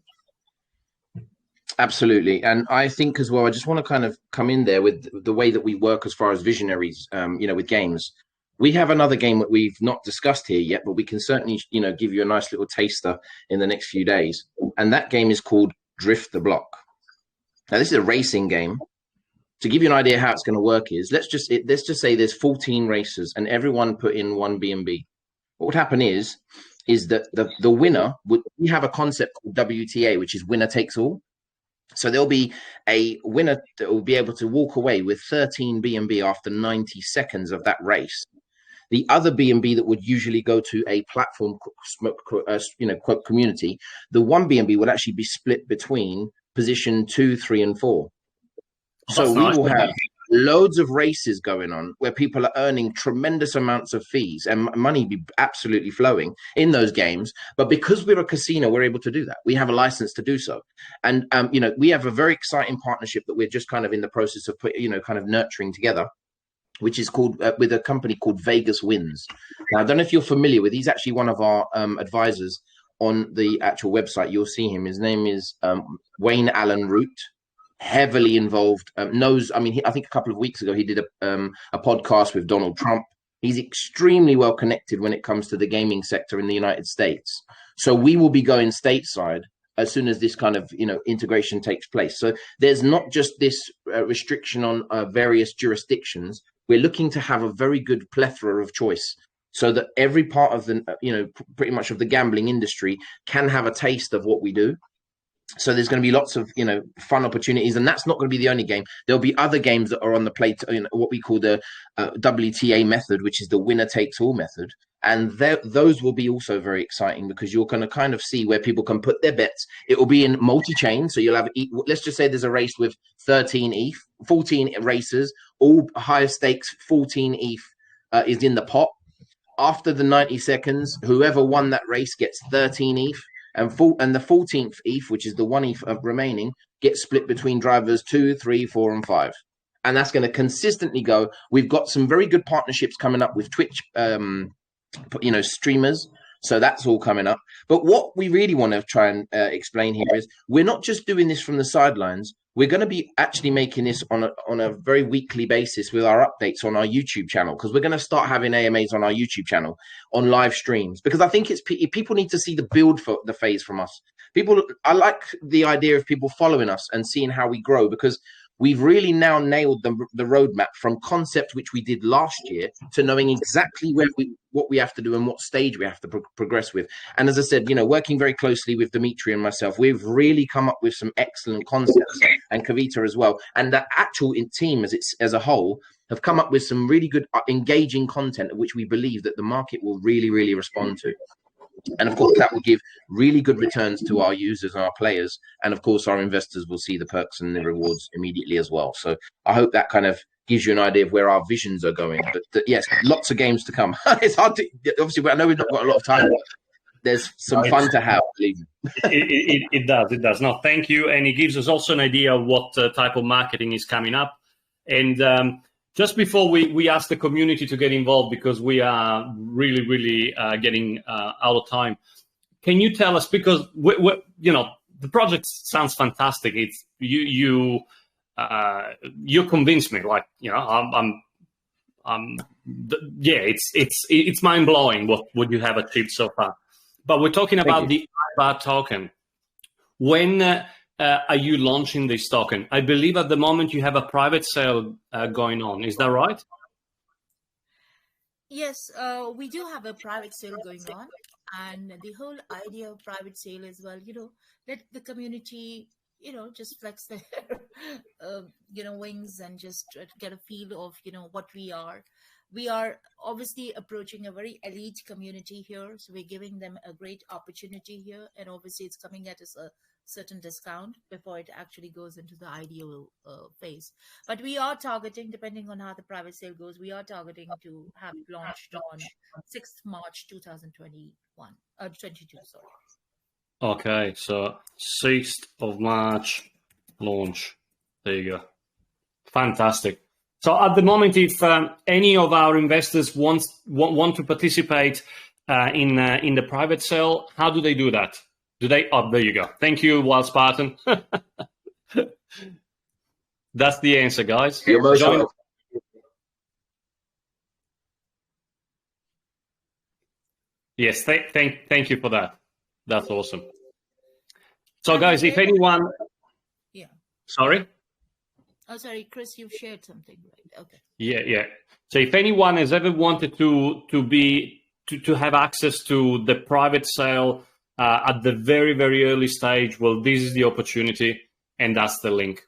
[SPEAKER 4] Absolutely. And I think as well, I just want to kind of come in there with the way that we work as far as visionaries, with games. We have another game that we've not discussed here yet, but we can certainly, give you a nice little taster in the next few days. And that game is called Drift the Block. Now, this is a racing game. To give you an idea how it's going to work is, let's just say there's 14 racers and everyone put in one B&B. What would happen is that the winner we have a concept called WTA, which is winner takes all. So there'll be a winner that will be able to walk away with 13 B&B after 90 seconds of that race. The other B&B that would usually go to a platform, community, the one B&B would actually be split between position 2, 3, and 4. So we will have loads of races going on where people are earning tremendous amounts of fees and money be absolutely flowing in those games. But because we're a casino, we're able to do that. We have a license to do so. And, we have a very exciting partnership that we're just kind of in the process of nurturing together, which is called with a company called Vegas Wins. Now, I don't know if you're familiar with, he's actually one of our advisors on the actual website. You'll see him. His name is Wayne Allen Root. Heavily involved, I think a couple of weeks ago he did a podcast with Donald Trump. He's extremely well connected when it comes to the gaming sector in the United States. So we will be going stateside as soon as this kind of integration takes place. So there's not just this restriction on various jurisdictions. We're looking to have a very good plethora of choice, so that every part of the pretty much of the gambling industry can have a taste of what we do. So there's going to be lots of, fun opportunities, and that's not going to be the only game. There'll be other games that are on the plate, what we call the WTA method, which is the winner takes all method. And those will be also very exciting, because you're going to kind of see where people can put their bets. It will be in multi-chain. So you'll have, let's just say there's a race with 13 ETH, 14 racers, all higher stakes, 14 ETH is in the pot. After the 90 seconds, whoever won that race gets 13 ETH. And the 14th ETH, which is the one ETH remaining, gets split between drivers 2, 3, 4, and 5. And that's going to consistently go. We've got some very good partnerships coming up with Twitch, streamers. So that's all coming up. But what we really want to try and explain here is we're not just doing this from the sidelines. We're going to be actually making this on a very weekly basis with our updates on our YouTube channel, because we're going to start having AMAs on our YouTube channel on live streams, because I think people need to see the build for the phase from us. I like the idea of people following us and seeing how we grow, because we've really now nailed the roadmap from concept, which we did last year, to knowing exactly what we have to do and what stage we have to progress with. And as I said, working very closely with Dmitry and myself, we've really come up with some excellent concepts, and Kavita as well. And the actual team as a whole have come up with some really good, engaging content, which we believe that the market will really, really respond to. And of course, that will give really good returns to our users and our players. And of course, our investors will see the perks and the rewards immediately as well. So I hope that kind of gives you an idea of where our visions are going. But yes, lots of games to come. It's hard to, obviously, I know we've not got a lot of time. There's some fun to have, believe me.
[SPEAKER 1] It does. No, thank you. And it gives us also an idea of what type of marketing is coming up. And just before we ask the community to get involved, because we are really, really getting out of time, can you tell us, because the project sounds fantastic. It's you convinced me. Like, yeah, it's mind blowing what you have achieved so far. But we're talking about the Ibot token. When are you launching this token? I believe at the moment you have a private sale going on. Is that right?
[SPEAKER 2] Yes, we do have a private sale going on, and the whole idea of private sale is, well, let the community, just flex their, wings and just get a feel of, what we are. We are obviously approaching a very elite community here, so we're giving them a great opportunity here, and obviously it's coming at us a certain discount before it actually goes into the ideal phase. But we are targeting, depending on how the private sale goes, we are targeting to have it launched on 6th March 2021, 22, sorry.
[SPEAKER 1] Okay, so 6th of March launch. There you go. Fantastic. So at the moment, if any of our investors want to participate in the private sale, how do they do that? Do they? Oh, there you go. Thank you, Wild Spartan. That's the answer, guys.
[SPEAKER 4] You're most welcome.
[SPEAKER 1] Yes, thank you for that. That's awesome. So, guys, if anyone, sorry.
[SPEAKER 2] Oh, sorry, Chris, you've shared something, right? Okay.
[SPEAKER 1] Yeah. So, if anyone has ever wanted to have access to the private sale at the very, very early stage, well, this is the opportunity, and that's the link.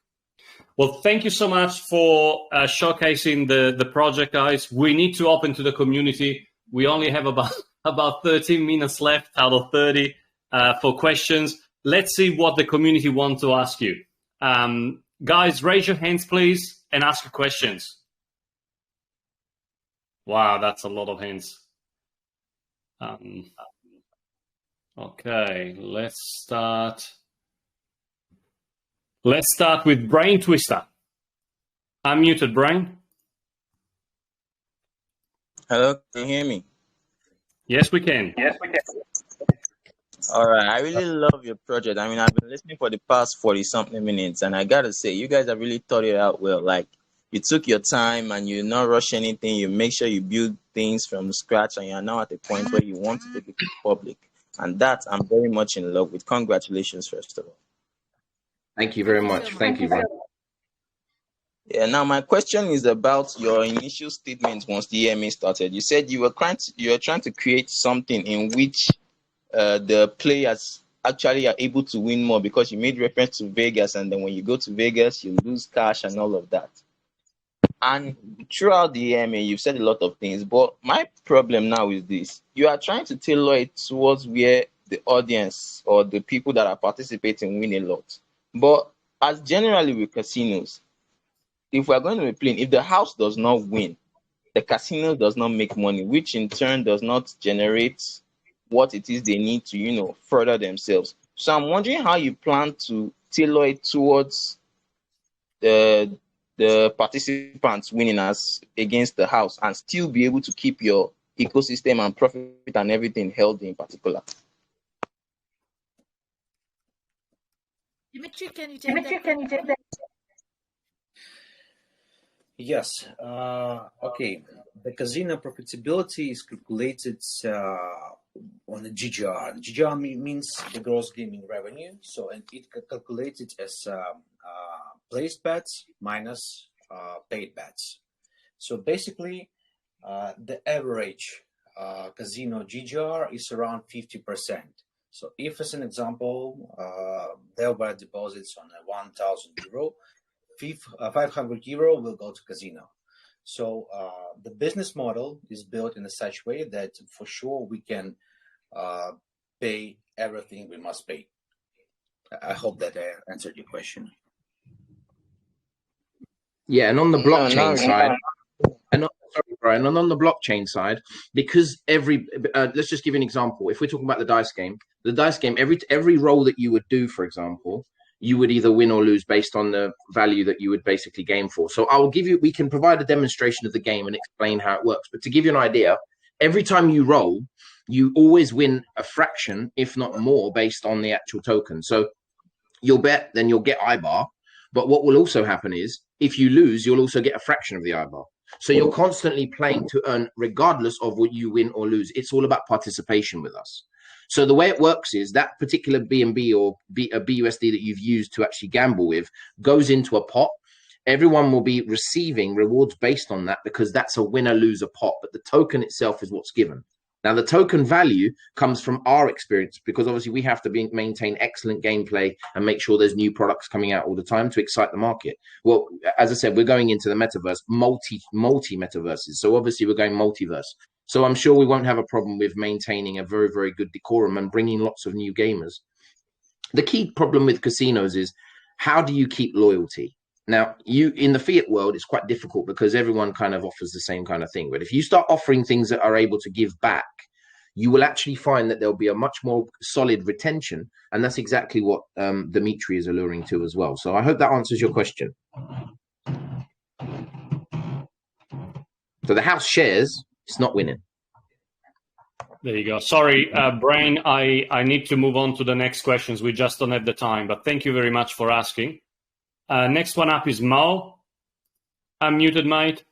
[SPEAKER 1] Well, thank you so much for showcasing the project, guys. We need to open to the community. We only have about 13 minutes left out of 30 for questions. Let's see what the community wants to ask you. Guys, raise your hands, please, and ask your questions. Wow, that's a lot of hands. Okay, let's start. Let's start with Brain Twister. Unmuted, Brain.
[SPEAKER 5] Hello, can you hear me?
[SPEAKER 1] Yes, we can.
[SPEAKER 5] All right, I really love your project. I mean, I've been listening for the past 40-something minutes, and I gotta say, you guys have really thought it out well. Like, you took your time and you not rush anything. You make sure you build things from scratch, and you're now at the point where you want to take it public. And that I'm very much in love with. Congratulations, first of all.
[SPEAKER 4] Thank you very much. Thank you, Brian.
[SPEAKER 5] Yeah, now my question is about your initial statement once the EMA started. You said you were trying to create something in which the players actually are able to win more, because you made reference to Vegas, and then when you go to Vegas, you lose cash and all of that. And throughout the EMA, you've said a lot of things, but my problem now is this. You are trying to tailor it towards where the audience or the people that are participating win a lot. But as generally with casinos, if we're going to be playing, if the house does not win, the casino does not make money, which in turn does not generate what it is they need to, further themselves. So I'm wondering how you plan to tailor it towards the participants winning as against the house, and still be able to keep your ecosystem and profit and everything healthy in particular.
[SPEAKER 2] Dmitry, can you take that?
[SPEAKER 3] Yes. Okay. The casino profitability is calculated on the GGR. GGR means the gross gaming revenue. So, and it calculated as placed bets minus paid bets. So basically, the average casino GGR is around 50%. So if, as an example, there were deposits on a 1,000 euro, 500 euro will go to casino. So the business model is built in a such way that for sure we can pay everything we must pay. I hope that I answered your question.
[SPEAKER 4] Yeah, and on the blockchain side, and sorry, Brian, and on the blockchain side, because let's just give you an example. If we're talking about the dice game, every roll that you would do, for example, you would either win or lose based on the value that you would basically game for. So we can provide a demonstration of the game and explain how it works. But to give you an idea, every time you roll, you always win a fraction, if not more, based on the actual token. So you'll bet, then you'll get IBAR. But what will also happen is, if you lose, you'll also get a fraction of the IBAR. So you're constantly playing to earn regardless of what you win or lose. It's all about participation with us. So the way it works is that particular BNB or a BUSD that you've used to actually gamble with goes into a pot. Everyone will be receiving rewards based on that because that's a winner-loser pot. But the token itself is what's given. Now, the token value comes from our experience because obviously we have to maintain excellent gameplay and make sure there's new products coming out all the time to excite the market. Well, as I said, we're going into the metaverse, multi-metaverses. So obviously we're going multiverse. So I'm sure we won't have a problem with maintaining a very, very good decorum and bringing lots of new gamers. The key problem with casinos is how do you keep loyalty? Now, in the fiat world, it's quite difficult because everyone kind of offers the same kind of thing. But if you start offering things that are able to give back, you will actually find that there'll be a much more solid retention. And that's exactly what Dmitry is alluring to as well. So I hope that answers your question. So the house shares, it's not winning.
[SPEAKER 1] There you go. Sorry, Brain, I need to move on to the next questions. We just don't have the time, but thank you very much for asking. Next one up is Mo. Unmuted, mate.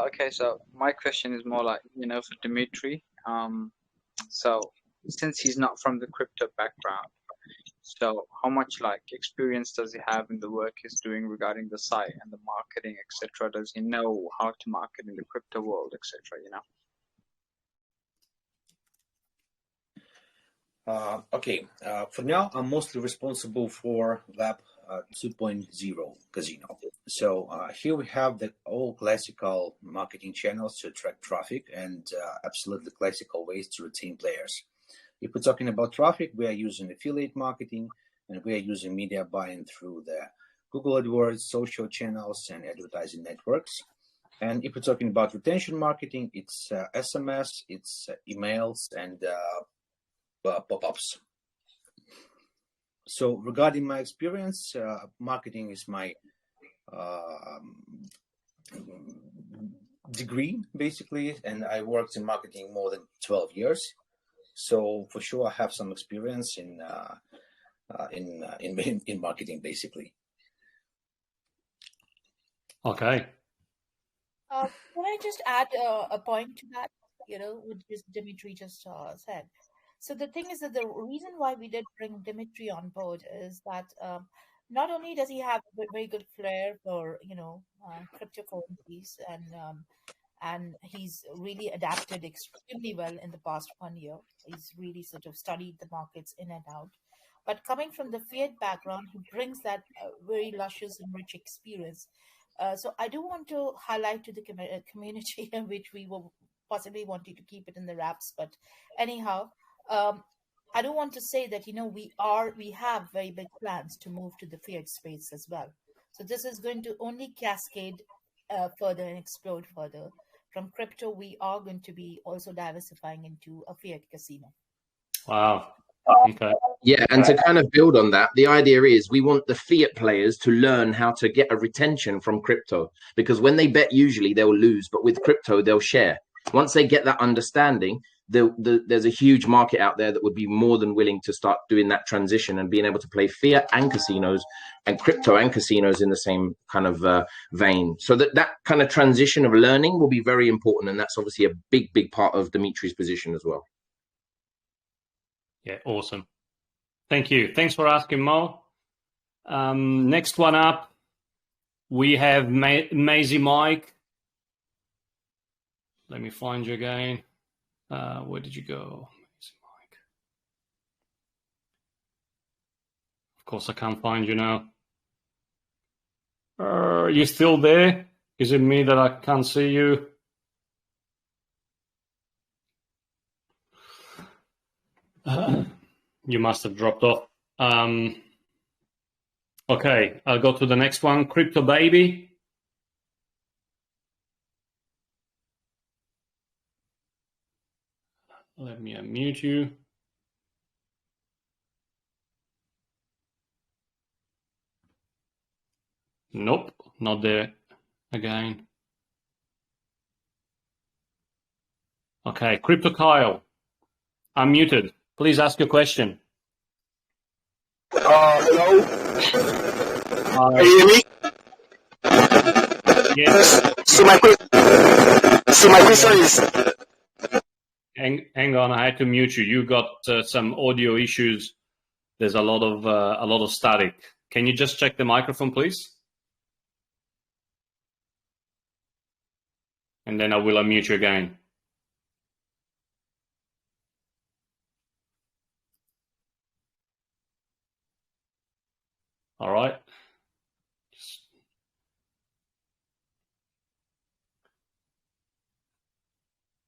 [SPEAKER 6] Okay, so my question is more like, for Dmitry. So since he's not from the crypto background, so how much experience does he have in the work he's doing regarding the site and the marketing, etc.? Does he know how to market in the crypto world, etc.?
[SPEAKER 3] Okay, for now, I'm mostly responsible for Web 2.0 casino. So here we have the all classical marketing channels to attract traffic and absolutely classical ways to retain players. If we're talking about traffic, we are using affiliate marketing and we are using media buying through the Google AdWords, social channels, and advertising networks. And if we're talking about retention marketing, it's SMS, it's emails, and pop-ups. So regarding my experience, marketing is my degree basically, and I worked in marketing more than 12 years. So for sure, I have some experience in marketing basically.
[SPEAKER 1] Okay.
[SPEAKER 2] Can I just add a point to that? What Dmitry just said. So the thing is that the reason why we did bring Dmitry on board is that not only does he have a very good flair for cryptocurrencies and he's really adapted extremely well in the past 1 year. He's really sort of studied the markets in and out. But coming from the fiat background, he brings that very luscious and rich experience. So I do want to highlight to the community, which we were possibly wanting to keep it in the wraps. But anyhow, I do want to say that, we have very big plans to move to the fiat space as well. So this is going to only cascade further and explode further. From crypto, we are going to be also diversifying into a fiat casino.
[SPEAKER 1] Wow. Okay.
[SPEAKER 4] Yeah, and to kind of build on that, the idea is we want the fiat players to learn how to get a retention from crypto, because when they bet, usually they'll lose, but with crypto, they'll share. Once they get that understanding, there's a huge market out there that would be more than willing to start doing that transition and being able to play fiat and casinos and crypto and casinos in the same kind of vein. So that kind of transition of learning will be very important. And that's obviously a big, big part of Dmitry's position as well.
[SPEAKER 1] Yeah, awesome. Thank you. Thanks for asking, Mo. Next one up, we have Maisie Mike. Let me find you again. Where did you go? Mike. Of course, I can't find you now. Are you still there? Is it me that I can't see you? You must have dropped off. Okay, I'll go to the next one. Crypto Baby. Let me unmute you. Nope, not there again. Okay, Crypto Kyle, unmuted. Please ask your question.
[SPEAKER 7] Hello. Can you hear me?
[SPEAKER 1] Yes.
[SPEAKER 7] So my question is.
[SPEAKER 1] Hang on, I had to mute you. You got some audio issues. There's a lot of static. Can you just check the microphone, please? And then I will unmute you again. All right.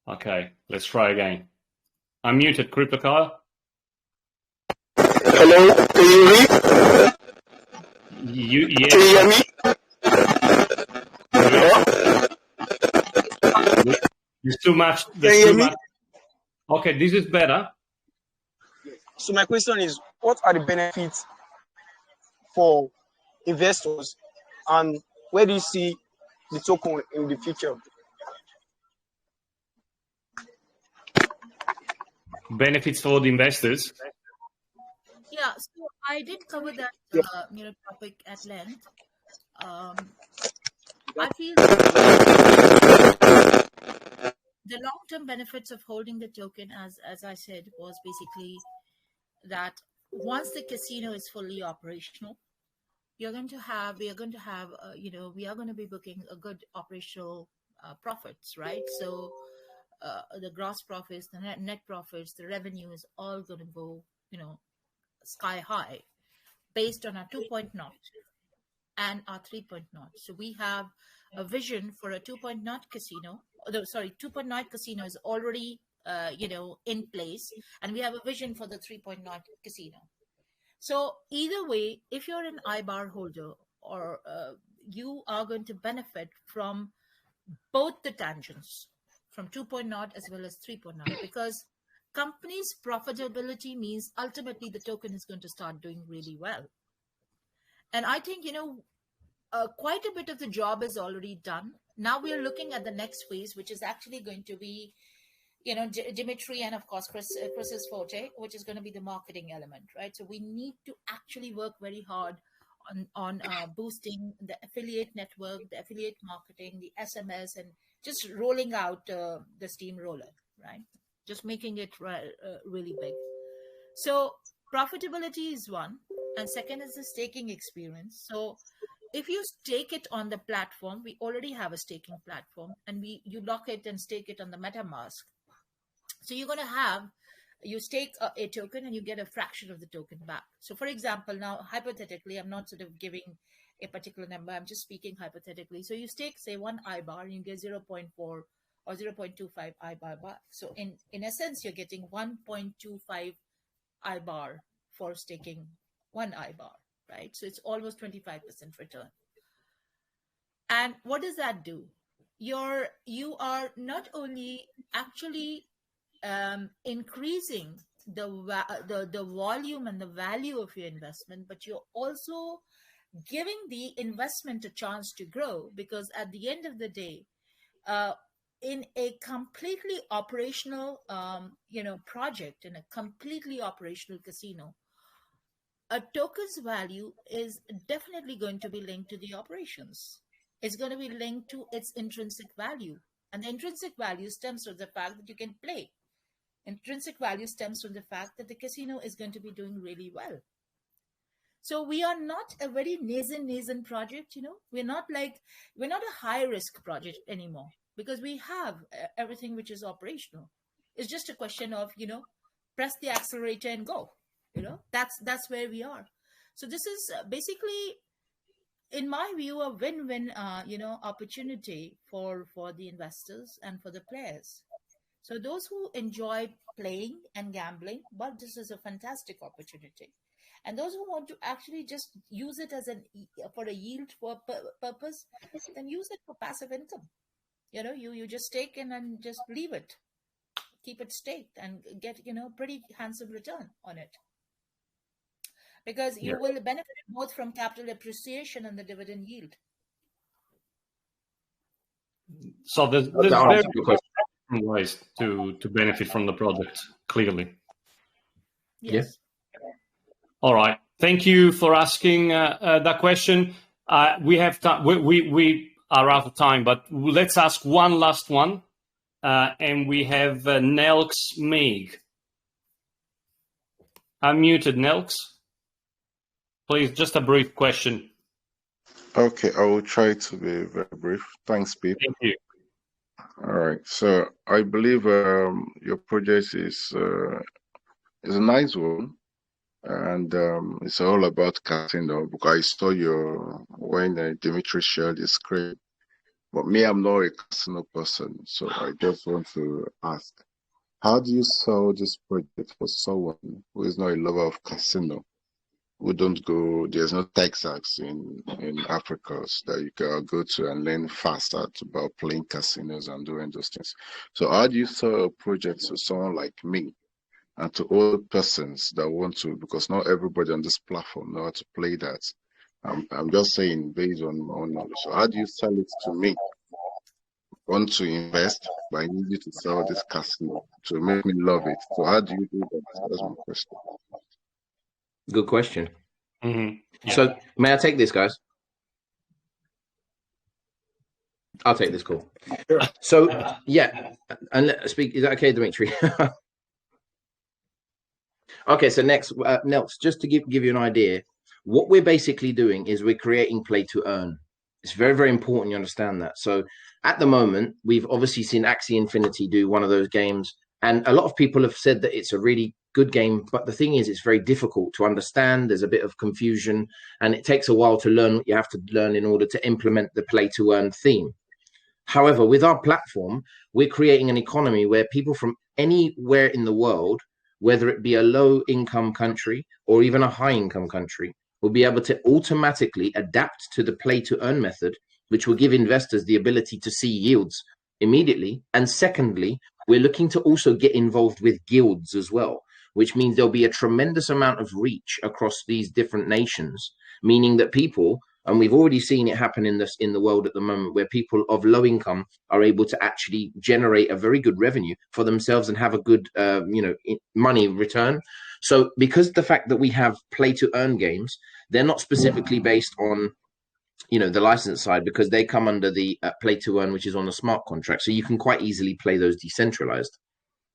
[SPEAKER 1] Okay, let's try again. I'm muted, Crypto Kyle.
[SPEAKER 7] Hello, can you hear me?
[SPEAKER 1] Yes.
[SPEAKER 7] Can you hear me?
[SPEAKER 1] There's too much.
[SPEAKER 7] Can you hear me?
[SPEAKER 1] Okay, this is better.
[SPEAKER 7] So my question is, what are the benefits for investors, and where do you see the token in the future?
[SPEAKER 1] Benefits for the investors.
[SPEAKER 2] Yeah, so I did cover that topic at length. I feel the long-term benefits of holding the token, as I said, was basically that once the casino is fully operational, we are going to be booking a good operational profits, right? So the gross profits, the net profits, the revenue is all going to go, sky high based on our 2.0 and our 3.0. So we have a vision for a 2.0 casino. 2.0 casino is already, in place, and we have a vision for the 3.0 casino. So either way, if you're an IBAR holder, or you are going to benefit from both the tangents, from 2.0 as well as 3.0, because companies' profitability means ultimately the token is going to start doing really well. And I think, quite a bit of the job is already done. Now we are looking at the next phase, which is actually going to be, Dmitry and of course Chris's forte, which is going to be the marketing element, right? So we need to actually work very hard on boosting the affiliate network, the affiliate marketing, the SMS, and just rolling out the steamroller, right? Just making it really big. So profitability is one, and second is the staking experience. So if you stake it on the platform, we already have a staking platform, and you lock it and stake it on the MetaMask. So you're going to you stake a token and you get a fraction of the token back. So for example, now hypothetically, I'm not sort of giving a particular number, I'm just speaking hypothetically. So you stake, say, 1 IBAR, and you get 0.4 or 0.25 IBAR back. So in essence, you're getting 1.25 IBAR for staking 1 IBAR, right? So it's almost 25% return. And what does that do? You are not only actually increasing the volume and the value of your investment, but you're also giving the investment a chance to grow, because at the end of the day, in a completely operational project, in a completely operational casino, a token's value is definitely going to be linked to the operations. It's going to be linked to its intrinsic value, and the intrinsic value stems from the fact that you can play. Intrinsic value stems from the fact that the casino is going to be doing really well. So we are not a very nascent project, We're not a high risk project anymore, because we have everything which is operational. It's just a question of, press the accelerator and go, that's where we are. So this is basically, in my view, a win-win, opportunity for the investors and for the players. So those who enjoy playing and gambling, well, this is a fantastic opportunity. And those who want to actually just use it as for a yield purpose, then use it for passive income. You just stake in and just leave it, keep it staked, and get pretty handsome return on it. Because you will benefit both from capital appreciation and the dividend yield.
[SPEAKER 1] So there's very ways to benefit from the project, clearly.
[SPEAKER 2] Yes.
[SPEAKER 1] Yeah. All right. Thank you for asking that question. We have time. We are out of time, but let's ask one last one. And we have Nelks Meig. Unmuted, Nelks. Please, just a brief question.
[SPEAKER 8] Okay, I will try to be very brief. Thanks, Pip.
[SPEAKER 1] Thank you.
[SPEAKER 8] All right. So I believe your project is a nice one, and it's all about casino. Because I saw when Dmitry shared his screen. But me, I'm not a casino person, so I just want to ask, how do you sell this project for someone who is not a lover of casino? Who don't go, there's no Texas in Africa so that you can go to and learn faster about playing casinos and doing those things. So how do you sell a project to someone like me and to all persons that want to, because not everybody on this platform know how to play that. I'm just saying based on my own knowledge. So how do you sell it to me? Want to invest, but I need you to sell this casino to make me love it. So how do you do that? That's my question.
[SPEAKER 4] Good question.
[SPEAKER 1] Yeah.
[SPEAKER 4] So may I take this, guys? I'll take this call.
[SPEAKER 3] Sure.
[SPEAKER 4] So yeah, and let's speak. Is that okay, Dmitry? Okay. So next, just to give you an idea, what we're basically doing is we're creating play to earn. It's very, very important you understand that. So at the moment, we've obviously seen Axie Infinity do one of those games, and a lot of people have said that it's a really good game, but the thing is, it's very difficult to understand. There's a bit of confusion, and it takes a while to learn what you have to learn in order to implement the play to earn theme. However, with our platform, we're creating an economy where people from anywhere in the world, whether it be a low income country or even a high income country, will be able to automatically adapt to the play to earn method, which will give investors the ability to see yields immediately. And secondly, we're looking to also get involved with guilds as well, which means there'll be a tremendous amount of reach across these different nations, meaning that people, and we've already seen it happen in the world at the moment, where people of low income are able to actually generate a very good revenue for themselves and have a good money return. So because the fact that we have play to earn games, they're not specifically based on the license side, because they come under the play to earn, which is on the smart contract. So you can quite easily play those decentralized.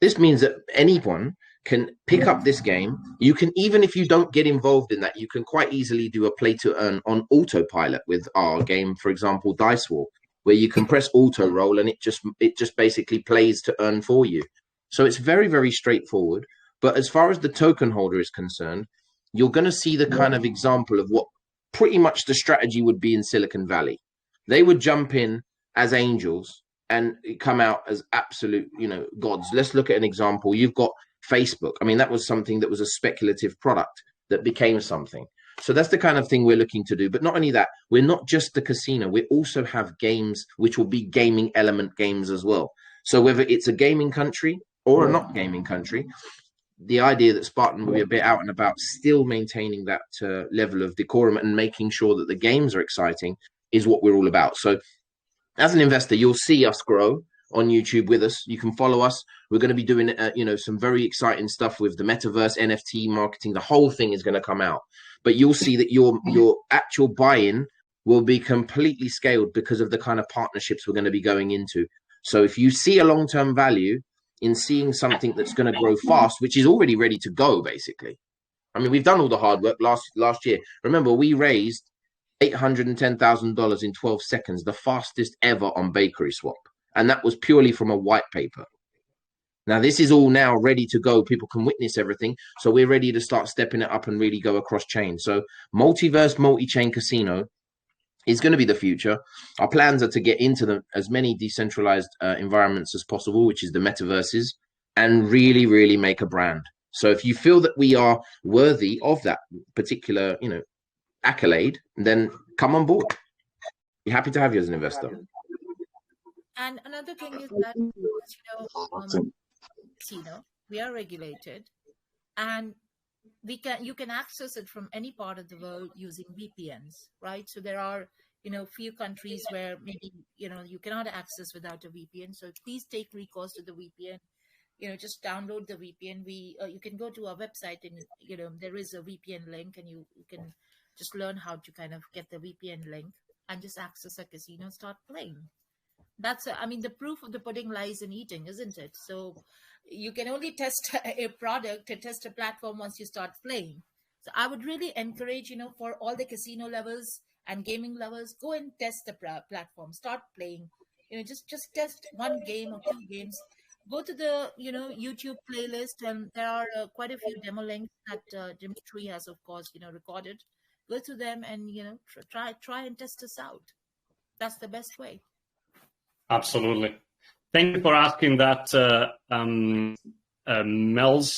[SPEAKER 4] This means that anyone can pick up this game. You can, even if you don't get involved in that, you can quite easily do a play to earn on autopilot with our game, for example, Dice War, where you can press auto roll and it just basically plays to earn for you. So it's very, very straightforward. But as far as the token holder is concerned, you're going to see the kind of example of what pretty much the strategy would be in Silicon Valley. They would jump in as angels and come out as absolute, gods. Let's look at an example. You've got Facebook. I mean, that was something that was a speculative product that became something. So that's the kind of thing we're looking to do. But not only that, we're not just the casino. We also have games, which will be gaming element games as well. So whether it's a gaming country or a not gaming country, the idea that Spartan will be a bit out and about, still maintaining that level of decorum and making sure that the games are exciting, is what we're all about. So as an investor, you'll see us grow on YouTube with us. You can follow us. We're going to be doing, some very exciting stuff with the metaverse, NFT marketing. The whole thing is going to come out, but you'll see that your actual buy-in will be completely scaled because of the kind of partnerships we're going to be going into. So if you see a long-term value in seeing something that's going to grow fast, which is already ready to go, basically. I mean, we've done all the hard work last year. Remember, we raised $810,000 in 12 seconds, the fastest ever on Bakery Swap. And that was purely from a white paper. Now, this is all now ready to go. People can witness everything. So we're ready to start stepping it up and really go across chain. So multiverse, multi-chain casino is going to be the future. Our plans are to get into as many decentralized environments as possible, which is the metaverses, and really, really make a brand. So if you feel that we are worthy of that particular, accolade, then come on board. Be happy to have you as an investor.
[SPEAKER 2] And another thing is that, we are regulated, and you can access it from any part of the world using VPNs, right? So there are, few countries where maybe, you cannot access without a VPN. So please take recourse to the VPN. just download the VPN. You can go to our website and, there is a VPN link, and you can just learn how to kind of get the VPN link and just access a casino and start playing. That's, the proof of the pudding lies in eating, isn't it? So you can only test a product and test a platform once you start playing. So I would really encourage, for all the casino lovers and gaming lovers, go and test the platform, start playing, just test one game or two games. Go to the, YouTube playlist, and there are quite a few demo links that Dmitry has, of course, recorded. Go to them and, try and test us out. That's the best way.
[SPEAKER 1] Absolutely. Thank you for asking that, Nelks,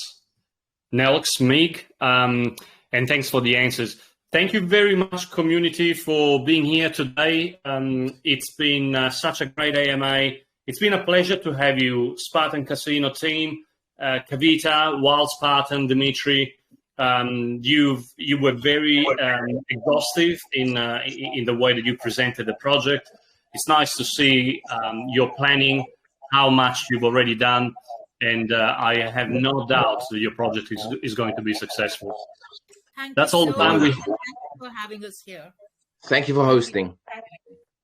[SPEAKER 1] Mig, and thanks for the answers. Thank you very much, community, for being here today. It's been such a great AMA. It's been a pleasure to have you, Spartan Casino team, Kavita, Wild Spartan, Dmitry. You were very exhaustive in the way that you presented the project. It's nice to see your planning, how much you've already done, and I have no doubt that your project is going to be successful. That's all the time we have.
[SPEAKER 2] Thank you for having us here.
[SPEAKER 4] Thank you for hosting.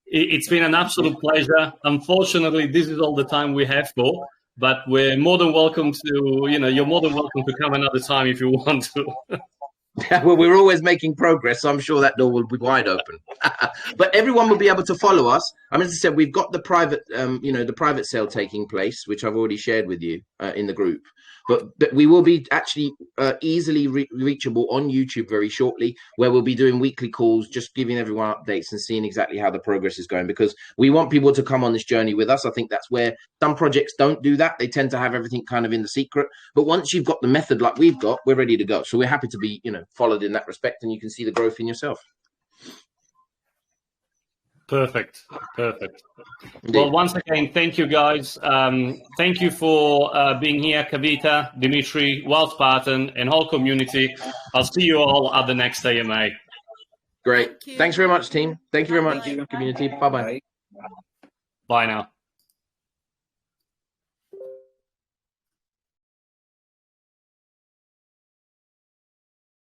[SPEAKER 1] It's been an absolute pleasure. Unfortunately, this is all the time we have for, but we're more than welcome to, you're more than welcome to come another time if you want to.
[SPEAKER 4] Well, we're always making progress, so I'm sure that door will be wide open. But everyone will be able to follow us. As I said, we've got the private, the private sale taking place, which I've already shared with you in the group. But we will be actually easily reachable on YouTube very shortly, where we'll be doing weekly calls, just giving everyone updates and seeing exactly how the progress is going, because we want people to come on this journey with us. I think that's where some projects don't do that. They tend to have everything kind of in the secret. But once you've got the method like we've got, we're ready to go. So we're happy to be, followed in that respect, and you can see the growth in yourself.
[SPEAKER 1] Perfect.
[SPEAKER 4] Indeed.
[SPEAKER 1] Well, once again, thank you, guys. Thank you for being here, Kavita, Dmitry, Wild Spartan, and whole community. I'll see you all at the next AMA.
[SPEAKER 4] Great. Thanks very much, team. Thank you very much, community. Bye-bye.
[SPEAKER 1] Bye now.